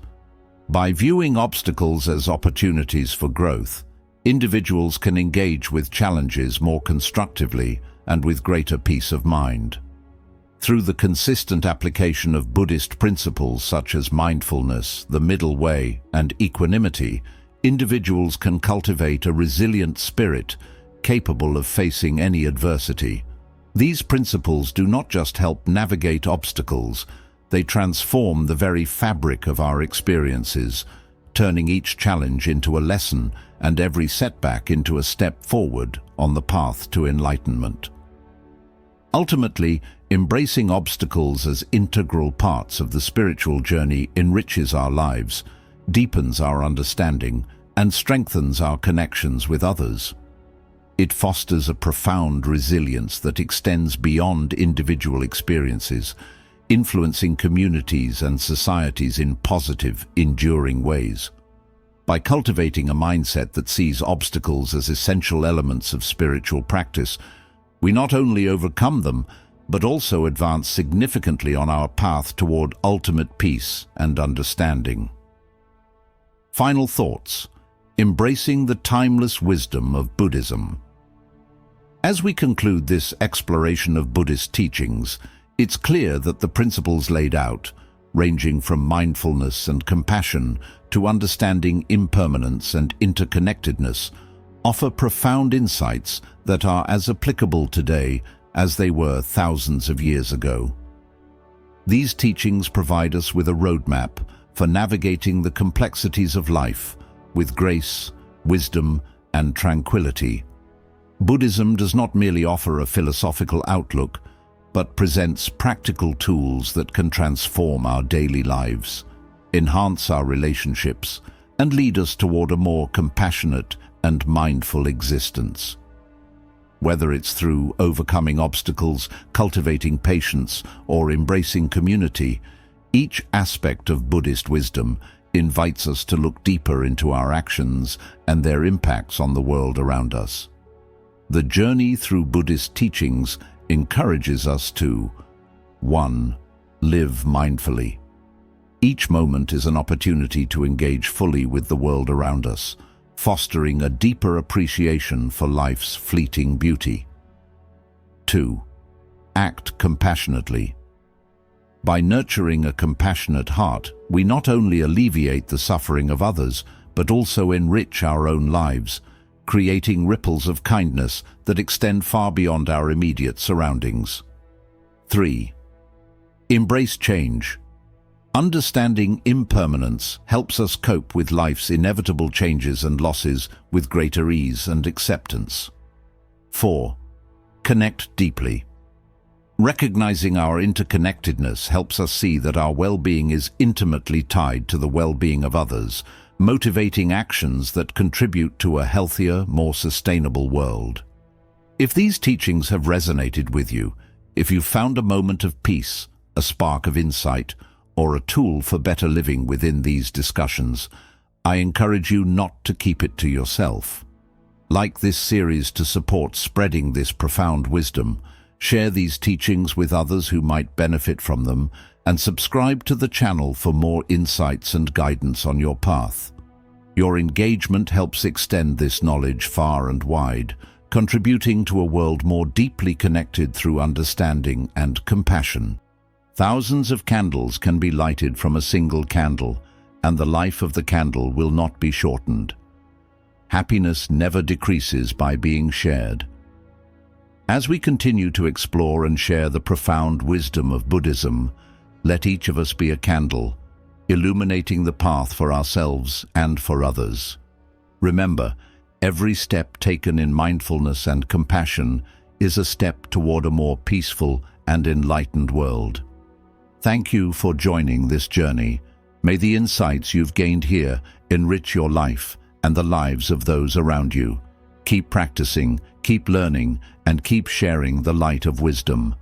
By viewing obstacles as opportunities for growth, individuals can engage with challenges more constructively and with greater peace of mind. Through the consistent application of Buddhist principles such as mindfulness, the middle way, and equanimity, individuals can cultivate a resilient spirit capable of facing any adversity. These principles do not just help navigate obstacles, they transform the very fabric of our experiences, turning each challenge into a lesson and every setback into a step forward on the path to enlightenment. Ultimately, embracing obstacles as integral parts of the spiritual journey enriches our lives, deepens our understanding, and strengthens our connections with others. It fosters a profound resilience that extends beyond individual experiences, influencing communities and societies in positive, enduring ways. By cultivating a mindset that sees obstacles as essential elements of spiritual practice, we not only overcome them, but also advance significantly on our path toward ultimate peace and understanding. Final thoughts: embracing the timeless wisdom of Buddhism. As we conclude this exploration of Buddhist teachings, it's clear that the principles laid out, ranging from mindfulness and compassion to understanding impermanence and interconnectedness, offer profound insights that are as applicable today as they were thousands of years ago. These teachings provide us with a roadmap for navigating the complexities of life with grace, wisdom, and tranquility. Buddhism does not merely offer a philosophical outlook, but presents practical tools that can transform our daily lives, enhance our relationships, and lead us toward a more compassionate and mindful existence. Whether it's through overcoming obstacles, cultivating patience, or embracing community, each aspect of Buddhist wisdom invites us to look deeper into our actions and their impacts on the world around us. The journey through Buddhist teachings encourages us to 1. Live mindfully. Each moment is an opportunity to engage fully with the world around us, fostering a deeper appreciation for life's fleeting beauty. 2. Act compassionately. By nurturing a compassionate heart, we not only alleviate the suffering of others, but also enrich our own lives, creating ripples of kindness that extend far beyond our immediate surroundings. 3. Embrace change. Understanding impermanence helps us cope with life's inevitable changes and losses with greater ease and acceptance. 4. Connect deeply. Recognizing our interconnectedness helps us see that our well-being is intimately tied to the well-being of others, motivating actions that contribute to a healthier, more sustainable world. If these teachings have resonated with you, if you've found a moment of peace, a spark of insight, or a tool for better living within these discussions, I encourage you not to keep it to yourself. Like this series to support spreading this profound wisdom, share these teachings with others who might benefit from them, and subscribe to the channel for more insights and guidance on your path. Your engagement helps extend this knowledge far and wide, contributing to a world more deeply connected through understanding and compassion. Thousands of candles can be lighted from a single candle, and the life of the candle will not be shortened. Happiness never decreases by being shared. As we continue to explore and share the profound wisdom of Buddhism, let each of us be a candle, illuminating the path for ourselves and for others. Remember, every step taken in mindfulness and compassion is a step toward a more peaceful and enlightened world. Thank you for joining this journey. May the insights you've gained here enrich your life and the lives of those around you. Keep practicing, keep learning, and keep sharing the light of wisdom.